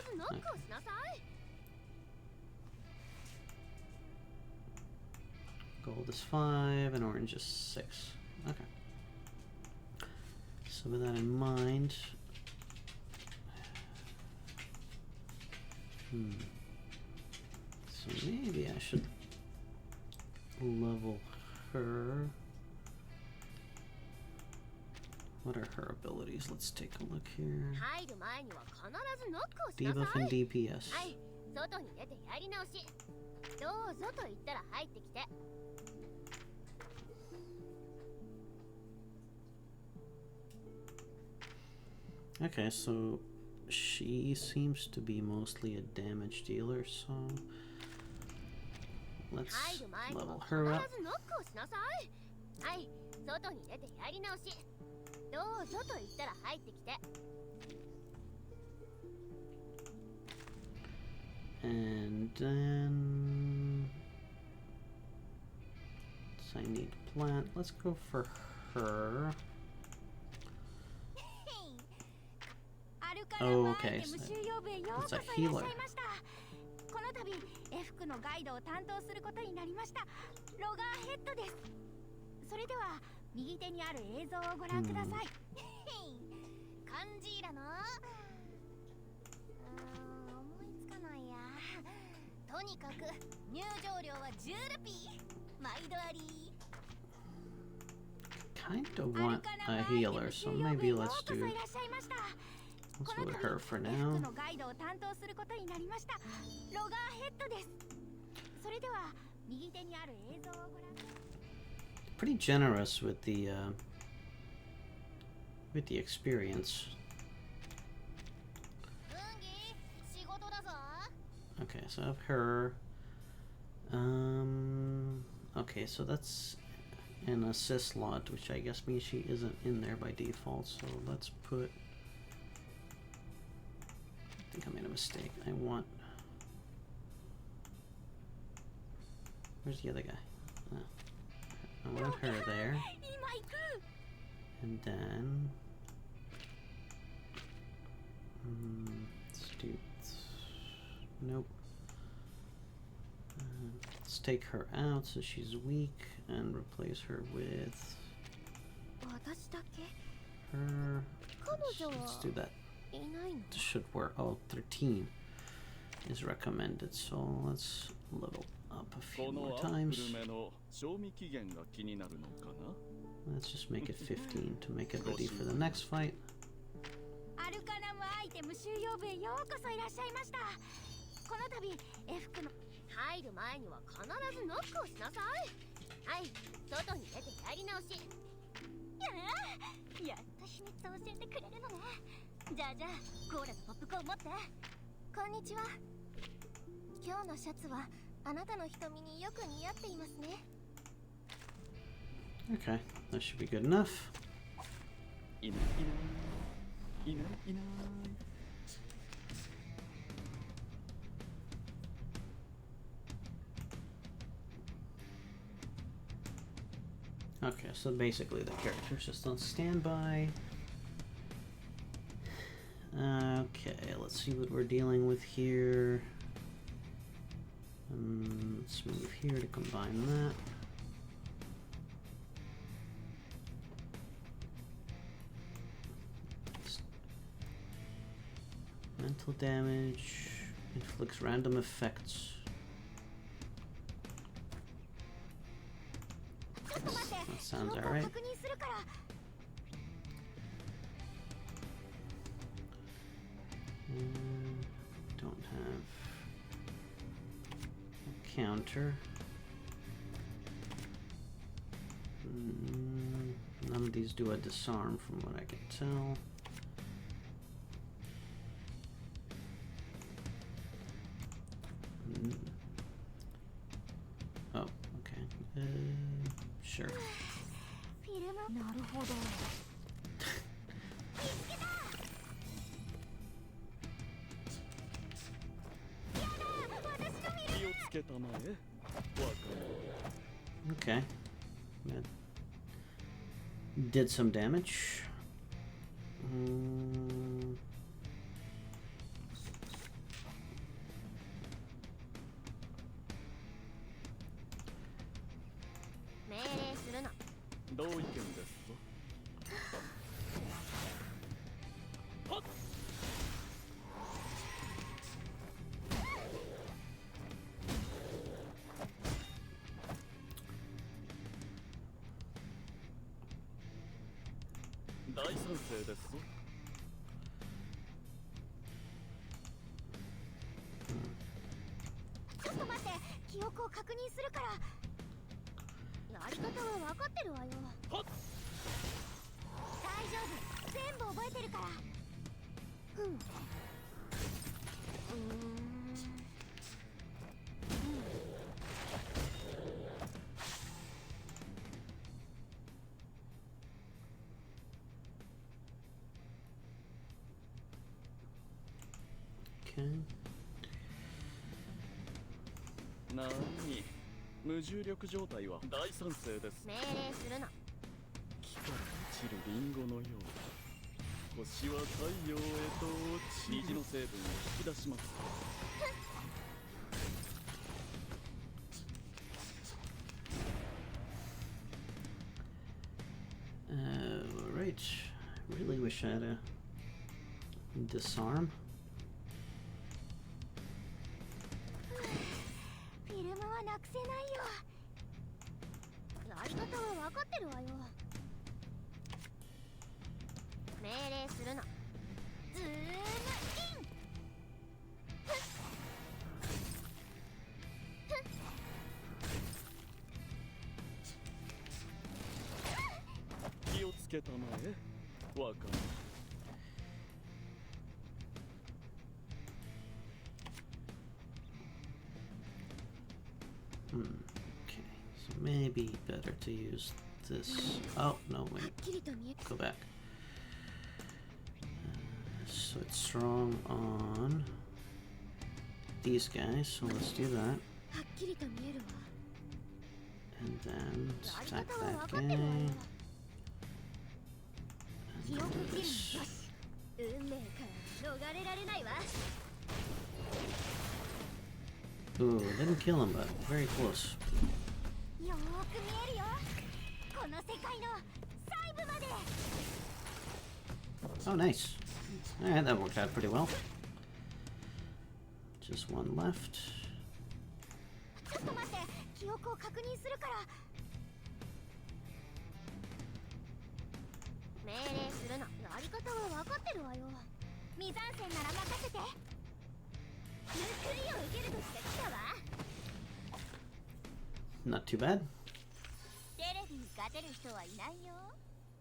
Gold is 5 and orange is 6. Okay. So with that in mind, so maybe I should level her. What are her abilities? Let's take a look here. Debuff and DPS. Okay, so she seems to be mostly a damage dealer, so let's level her up. And then so I need plant. Let's go for her. Oh, okay. So that's a healer. の度 F 区のガイドを担当することになりましたロガーヘッドです。それでは右手にある映像をご覧ください。漢字だな。思いつかないや。とにかく入場料は10ルピー。毎度あり。Kind of want a healer, so maybe let's do her for now. のガイドを担当することになりましたロガーヘッドです。それでは右手にある映像をご覧。Pretty generous with the experience. Okay, so I have her. Okay, so that's an assist slot, which I guess means she isn't in there by default. So let's put. I think I made a mistake. I want. Where's the other guy? I want her there. And then. Let's do. Nope. Let's take her out so she's weak and replace her with her. Let's do that. This should work. Oh, 13 is recommended, so let's level up a few more times. Let's just make it 15 to make it ready for the next fight. アルカナムアイテム収容部へようこそいらっしゃいました。この度 F 区の入る前には必ずノックをしなさい。はい、外に出てやり直し。やっと秘密を教えてくれるのね。じゃあコーラとポップコーン持って。こんにちは。今日のシャツはあなたの瞳によく似合っていますね。Okay, that should be good enough. Okay, so basically the character's just on standby. Okay, let's see what we're dealing with here. Let's move here to combine that. Mental damage, inflicts random effects. That sounds alright. Don't have a counter. None of these do a disarm from what I can tell. Oh, okay. Sure. Okay. That did some damage. Okay. なに無重力状態は大賛成です。命令するな。木から落ちるリンゴのようだ。星は太陽へと落ち虹の成分を引き出します。wish I had a disarm. フィルムはなくせないよ。やり方は分かってるわよ。命令するな。ズームイン。気をつけたまえ若者。 Okay, so maybe better to use this. Oh, no, はっ wait. きりと見え Go back. So it's strong on these guys, so let's do that. はっきりと見えるわ。 And then let's やり attack 方は that 分かってるわ guy. よ。 And 記 do 憶切る this. よし。運命から逃れられないわ。 Ooh, didn't kill him, but very close. よーく見えるよ。この世界の細部まで。 Oh, nice. Alright, that worked out pretty well. Just one left. ちょっと待って、記憶を確認するから。命令するな。やり方は分かってるわよ。未残線なら任せて。報いを受ける時が来たわ。 Not too bad. テレビに勝てる人はいないよ。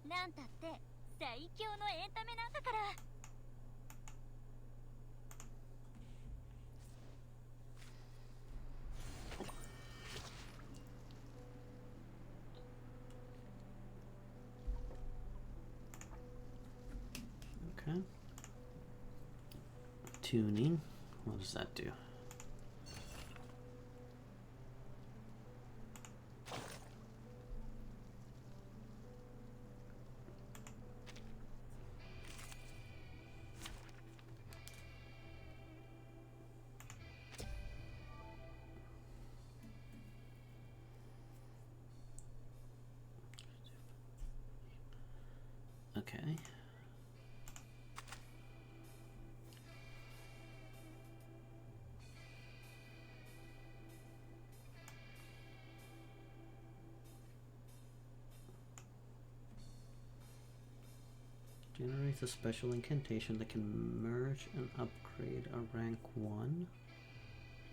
なんたって最強のエンタメなんだから。 Okay. Tuning. What does that do? Okay. Generates a special incantation that can merge and upgrade a rank 1.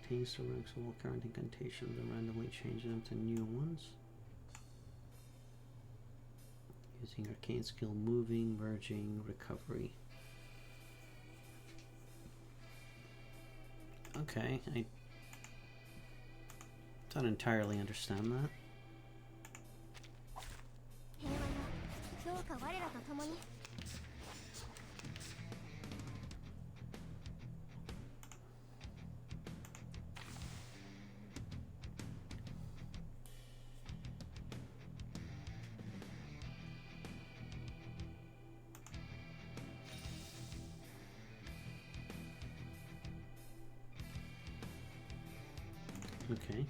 Retains the ranks of all current incantations and randomly changes them to new ones. Using arcane skill moving, merging, recovery. Okay, I don't entirely understand that. 平和よ。どうか我らと共に。 Okay.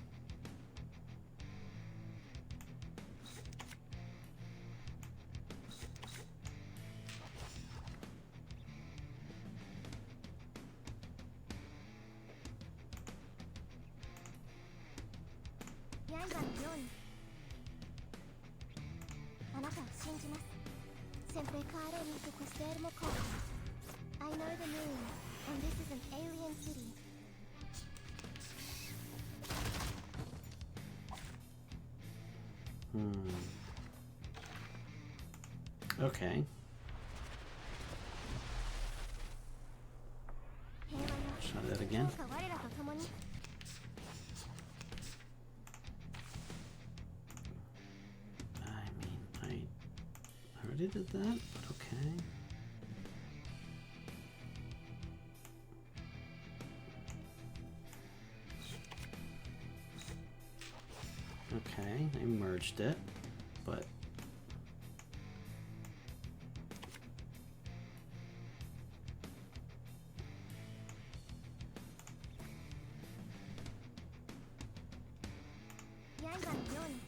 I know the moon, and this is an alien city. Okay. Try that again. I mean, I already did that, but okay. Okay, I merged it, but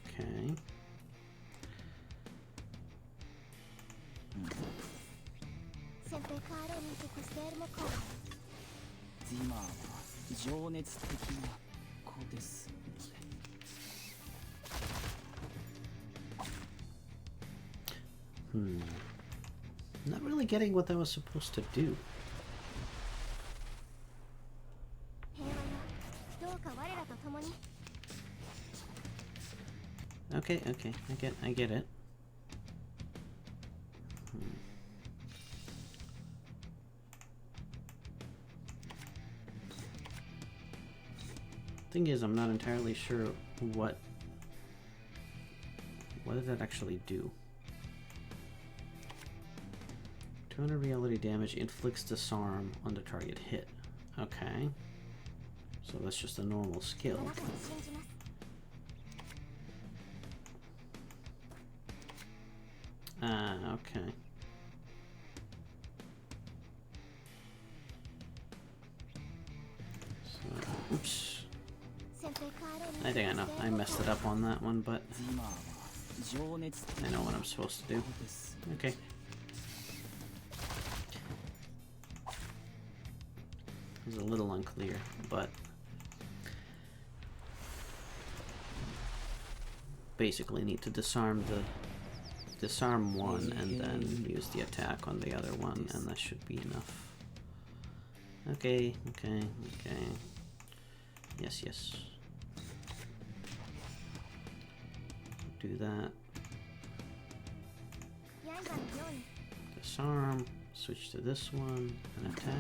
okay. 先輩カーロに属しているのか。ディマーは情熱的な子ですので。Not really getting what I was supposed to do. 平和よ、どうか我らと共に。 Okay, I get it. Thing is, I'm not entirely sure what does that actually do? 200 reality damage inflicts disarm on the target hit. Okay. So that's just a normal skill. あなたを信じます。 Okay. So, oops. 先輩カーロに I think I know. I messed it up on that one, but ディマーは情熱的 I な know 子 what I'm supposed to do. です。 Okay. It was a little unclear, but basically need to disarm one and then use the attack on the other one, and that should be enough. Okay. Yes. Do that. 刃のように Disarm. Switch to this one and attack.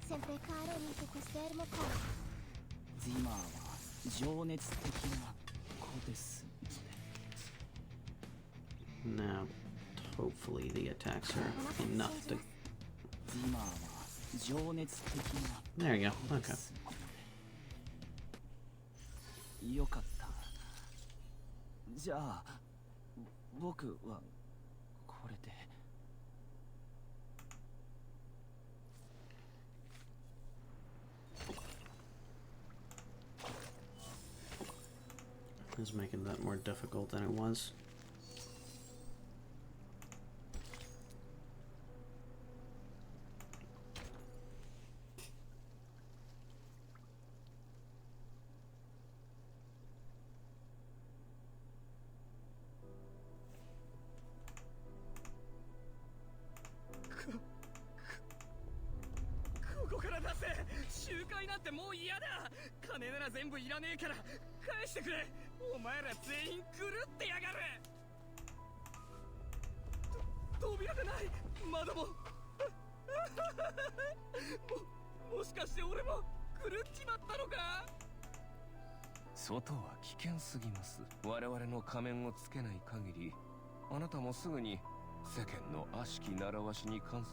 先輩カーロに属しているのか。ディマーは情熱的な子ですので。 Now, hopefully the attacks are enough to. ディマーは情熱的な There you go. 子 Okay. ですので。よかった。じゃあ僕はこれで。 Is making that more difficult than it was.「外は危険すぎます。我々の仮面をつけない限り、あなたもすぐに世間の悪しき習わしに換算し、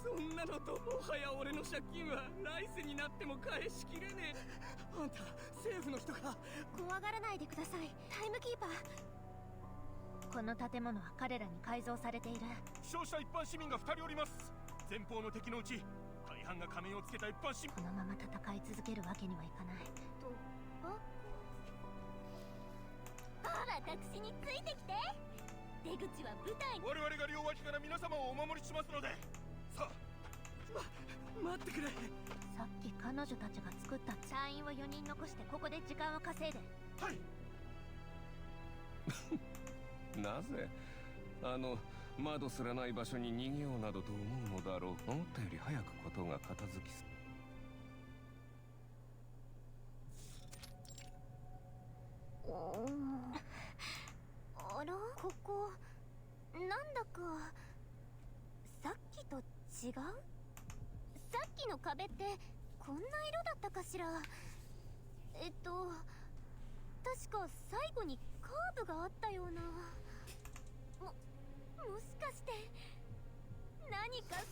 そんなのともはや俺の借金は来世になっても返しきれねえ。あんた政府の人か。怖がらないでください。タイムキーパー。この建物は彼らに改造されている。負傷した一般市民が2人おります。前方の敵のうち大半が仮面をつけた一般市民。このまま戦い続けるわけにはいかない。私についてきて。出口は舞台に。我々が両脇から皆様をお守りしますので。さあ、待ってくれ。さっき彼女たちが作った隊員を4人残してここで時間を稼いで。はい。なぜ窓すらない場所に逃げようなどと思うのだろう。思ったより早くことが片付きあら、ここなんだかさっきと違う。さっきの壁ってこんな色だったかしら。確か最後にカーブがあったような。もしかして何かすっ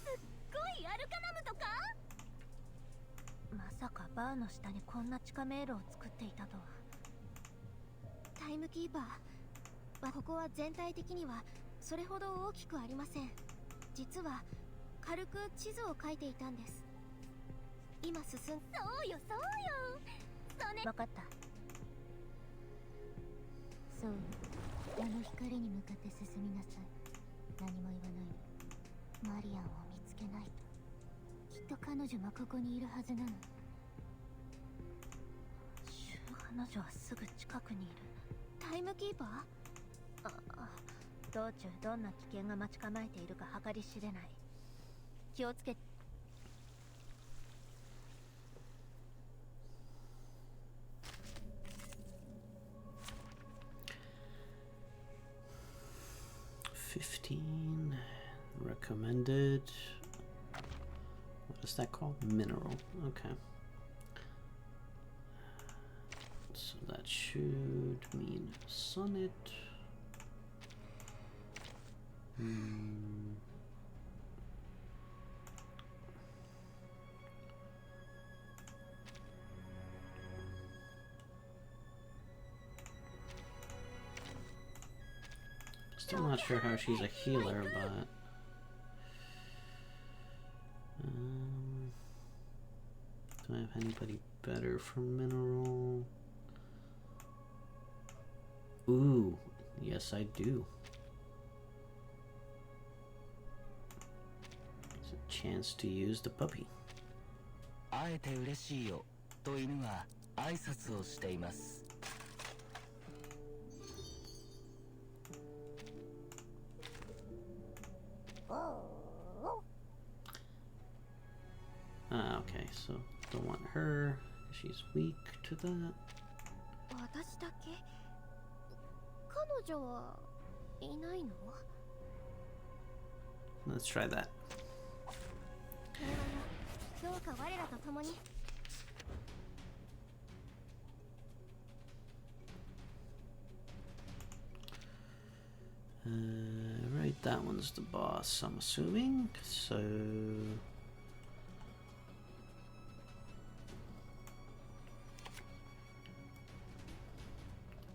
ごいアルカナムとか。まさかバーの下にこんな地下迷路を作っていたとは。タイムキーパー、ここは全体的にはそれほど大きくありません。実は軽く地図を描いていたんです。今進ん。そうよそれ。分かった。そう、あの光に向かって進みなさい。何も言わないで。マリアンを見つけないときっと彼女もここにいるはずなの。彼女はすぐ近くにいる。タイムキーパー？道中どんな危険が待ち構えているか計り知れない。気をつけ。15 recommended. What is that called? Mineral. Okay. So that should mean sonnet. Still not sure how she's a healer, but do I have anybody better for mineral? Ooh, yes I do. It's a chance to use the puppy. 会えて嬉しいよと犬は挨拶をしています。Okay, so don't want her. She's weak to that. 私だけ？彼女はいないの？ Let's try that. どうか我らと共に。Right, that one's the boss, I'm assuming. So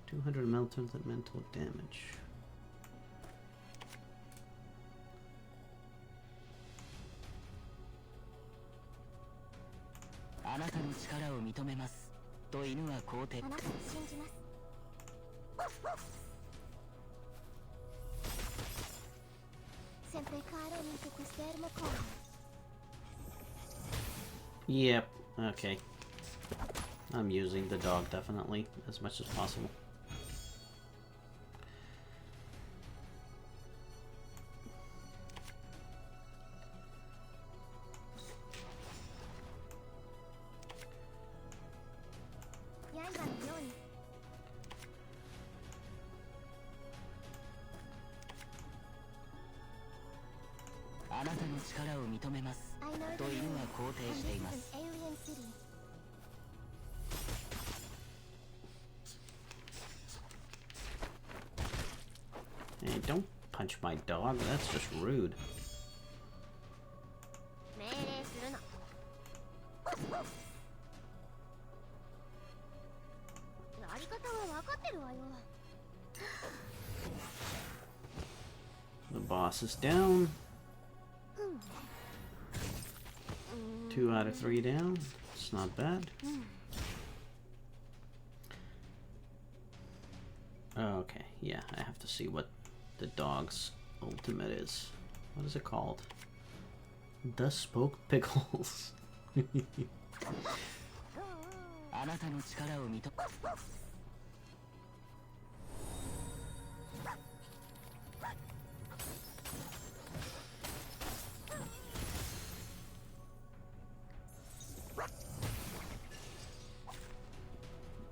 200 mental damage. あなたの力を認めますと犬は肯定。あなたを信じます。Sempre caro in che quest'ermo con. Yep, okay. I'm using the dog definitely as much as possible. Hey, don't punch my dog, that's just rude. 命令するな。やり方は分かってるわよ。The boss is down. 2 out of 3 down. It's not bad. Okay, yeah, I have to see what the dog's ultimate is. What is it called? The Spoke Pickles. あなたの力を認め。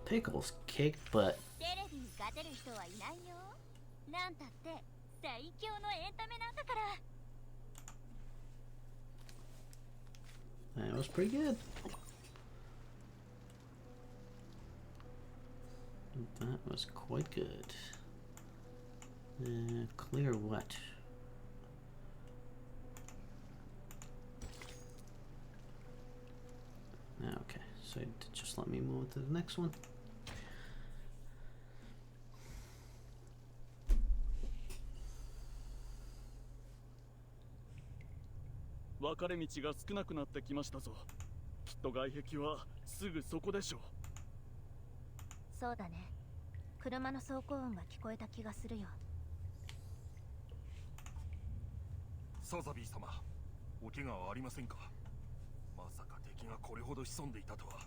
Pickles kick butt. テレビに勝てる人はいないよ。なんたって最強のエンタメなんだから。That was pretty good. That was quite good. Clear what? Okay, so just let me move to the next one. 分かれ道が少なくなってきましたぞ。きっと外壁はすぐそこでしょう。そうだね。車の走行音が聞こえた気がするよ。サザビー様、お怪我はありませんか？まさか敵がこれほど潜んでいたとは。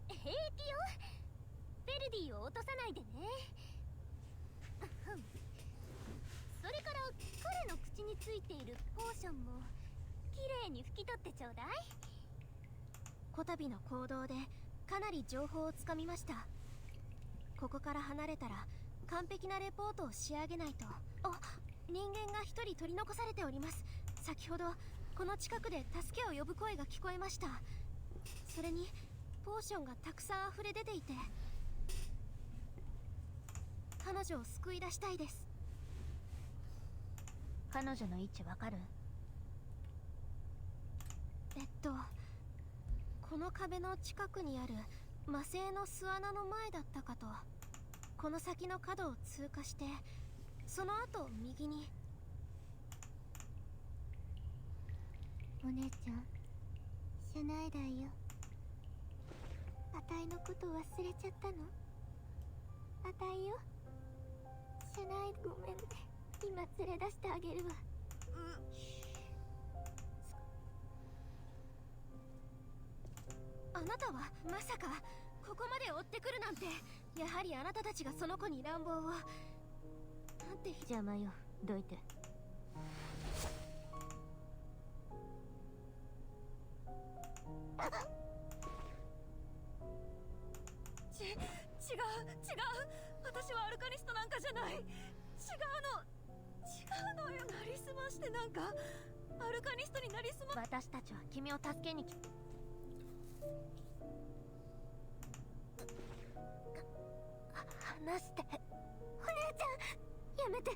平気よ。ヴェルディを落とさないでね。それから彼の口についているポーションもきれいに拭き取ってちょうだい。こたびの行動でかなり情報をつかみました。ここから離れたら完璧なレポートを仕上げないと。あ、人間が一人取り残されております。先ほどこの近くで助けを呼ぶ声が聞こえました。それにポーションがたくさん溢れ出ていて、彼女を救い出したいです。彼女の位置わかる？この壁の近くにある魔製の巣穴の前だったかと。この先の角を通過して、その後右に。お姉ちゃん、シュナイダーよ。あたいのこと忘れちゃったの？あたいよ。シュナイ、ごめんね。今連れ出してあげるわ。あなたはまさかここまで追ってくるなんて。やはりあなたたちがその子に乱暴を。なんて邪魔よ、どいて。違う。私はアルカニストなんかじゃない。違うのよ。なりすましてなんかアルカニストになりすま。私たちは君を助けに来。話して。お姉ちゃん、やめて。あ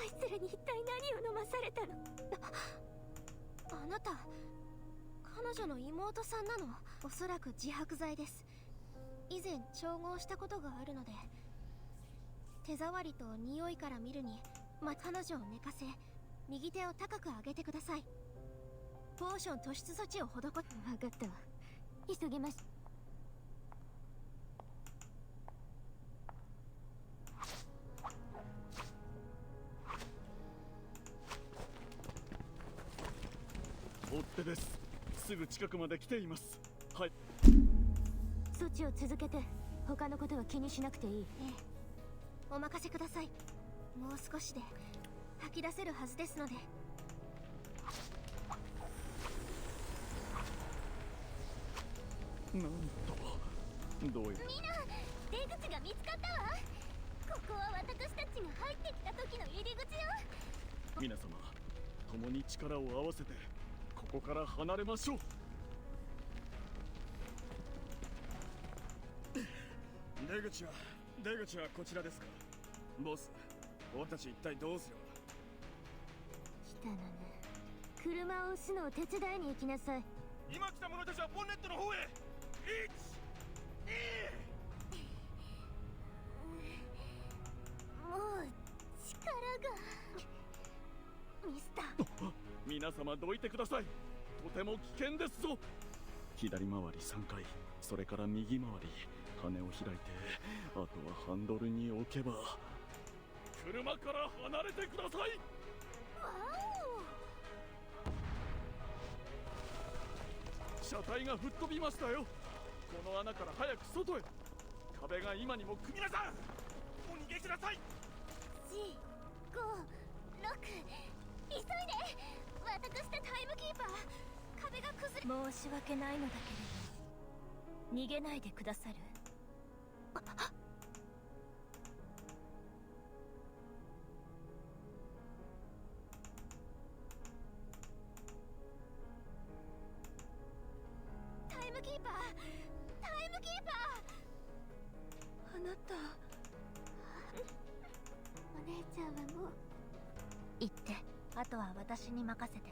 いつらに一体何を飲まされたの？あなた、彼女の妹さんなの？おそらく自白剤です。以前調合したことがあるので。手触りと匂いから見るに、彼女を寝かせ、右手を高く上げてください。ポーション突出措置を施。分かったわ。急ぎます。追っ手です。すぐ近くまで来ています。はい。措置を続けて、他のことは気にしなくていい。ええ、お任せください。もう少しで吐き出せるはずですので。なんと、どうや。みんな、出口が見つかったわ。ここは私たちが入ってきた時の入り口よ。皆様、共に力を合わせてここから離れましょう。出口はこちらですか？ボス、俺たち一体どうすれば。来たのね。車を押すのを手伝いに行きなさい。今来た者たちはボンネットの方へ。もう力が。ミスター。皆様どいてください。とても危険ですぞ。左回り3回、それから右回り。羽を開いて、あとはハンドルに置けば。車から離れてください。わお。車体が吹っ飛びましたよ。この穴から早く外へ。壁が今にも。皆さん、お逃げください。4、5、6、急いで。私たタイムキーパー。壁が崩れ。申し訳ないのだけれど、逃げないでくださる？タイムキーパー。あなた。お姉ちゃんはもう行って、あとは私に任せて。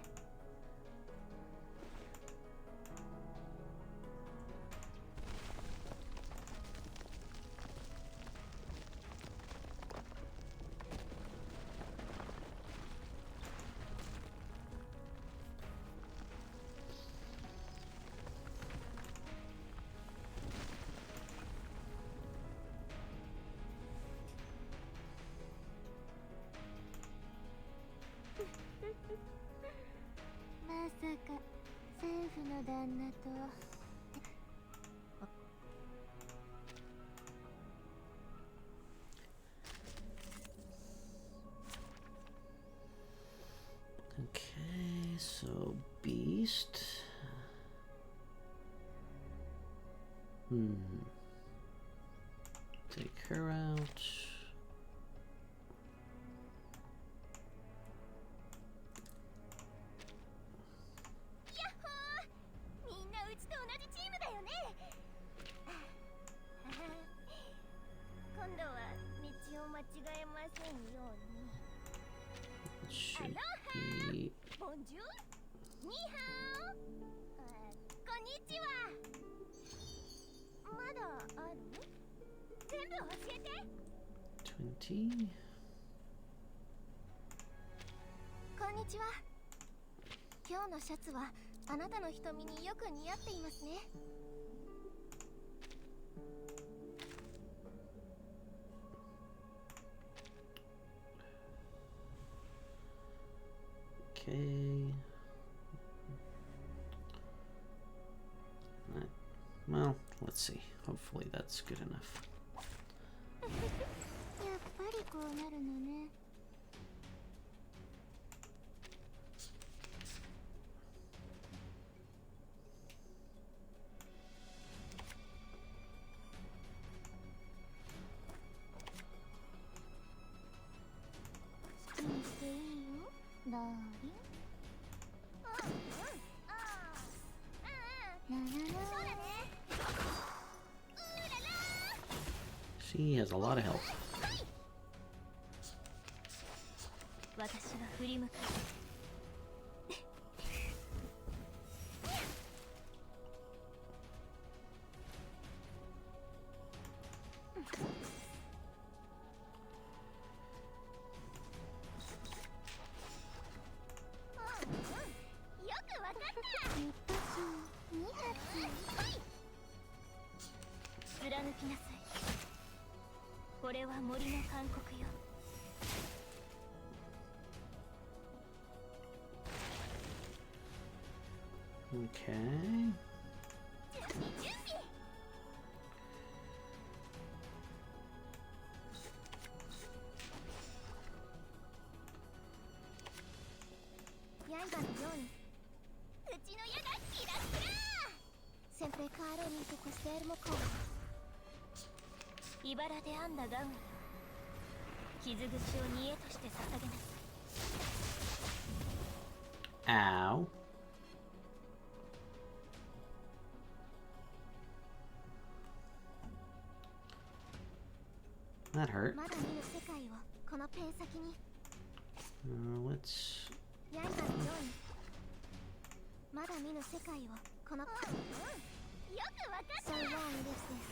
旦那と Okay, so Beast. Take her out. みんなうちと同じチームだよね。今度は道を間違えませんように。 It should be. ボンジュール、ニーハオ、こんにちは。まだある？全部教えて。 20. こんにちは。今日のシャツはあなたの瞳によく似合っていますね。 Okay. Well, let's see. Hopefully that's good enough. やっぱりこうなるのね。 好きにしていいよ、ダーリン。そうだね。 She has a lot of help. 私は振り向く。よくわかった。一発、二発。貫きなさい。これは森の勧告よ。 Okay. 刃のようにうちの矢がキラキラ。 Sempre caro mi tu costermo con 茨で編んだガウンよ。傷口を煮えとして捧げなさい。 Ow. That hurt. まだ見ぬ世界をこのペン先に。 Let's. 刃のようにまだ見ぬ世界をこの。よくわかった。 So long lives this,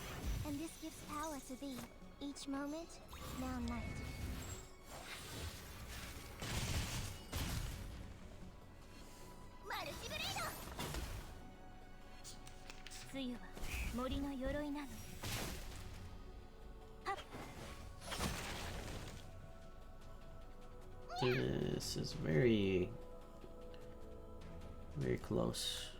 and this gives power to thee. Each moment, now night. マルチブレイド。つゆは森の鎧なの。 This is very, very close.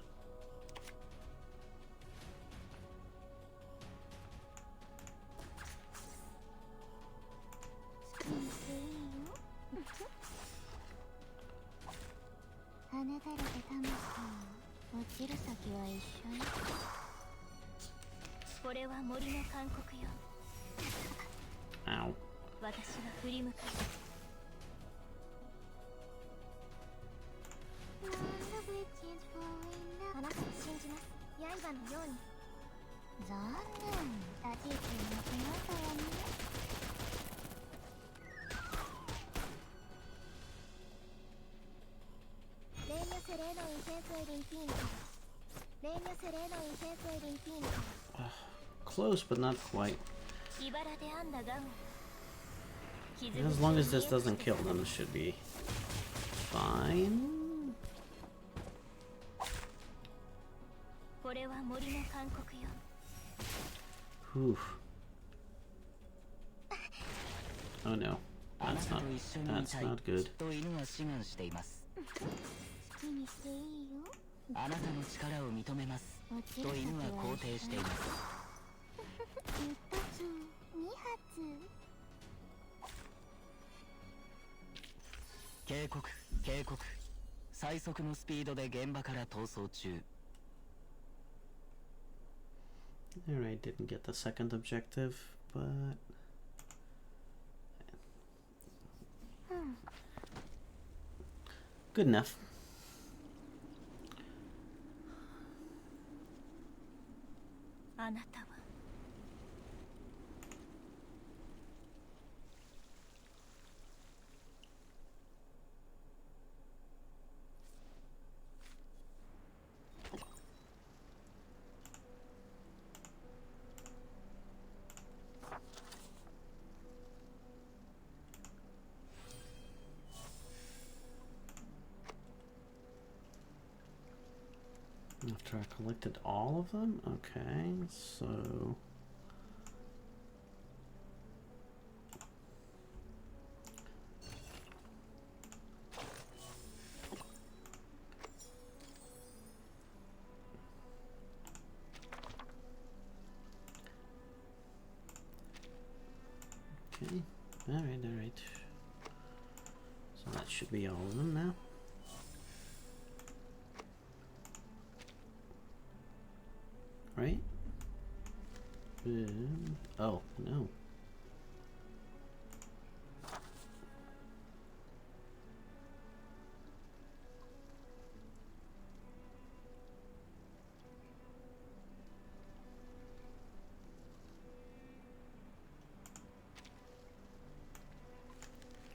Ow. 私は振り向く。 あなたを信じます。刃のように。残念。立ち位置に間違ったわね。Regno sereno intenso ed infinito. Regno sereno intenso ed infinito. Close, but not quite. 茨で編んだガウン。 As long as this doesn't kill them, it should be fine. これは森の勧告よ。 Whew. Oh no. あな That's た not と一緒にい that's たい not good. と犬は志願しています。好きにしていいよ。あなたの力を認めますと犬は肯定しています。一発二発。警告警告、最速のスピードで現場から逃走中。 Alright, didn't get the second objective, but good enough. あなたはAfter I collected all of them? Okay, so... Okay, alright. So that should be all of them now. Right? Oh, no.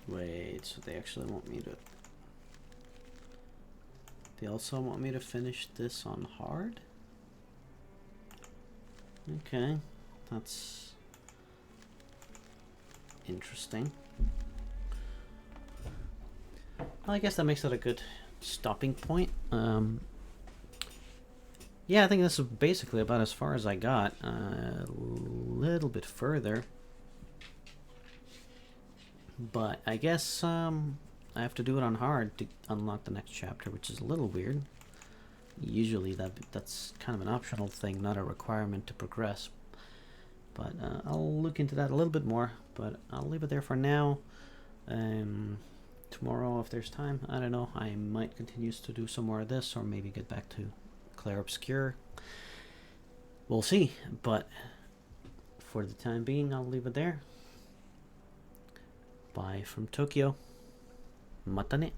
Wait, so they actually want me to... They also want me to finish this on hard? Okay, that's interesting. Well, I guess that makes it a good stopping point. Yeah, I think this is basically about as far as I got. A little bit further. But I guess I have to do it on hard to unlock the next chapter, which is a little weird. Usually that's kind of an optional thing, not a requirement to progress. But I'll look into that a little bit more, but I'll leave it there for now. Tomorrow, if there's time, I don't know, I might continue to do some more of this, or maybe get back to Clair Obscure. We'll see, but for the time being, I'll leave it there. Bye from Tokyo. Mata ne.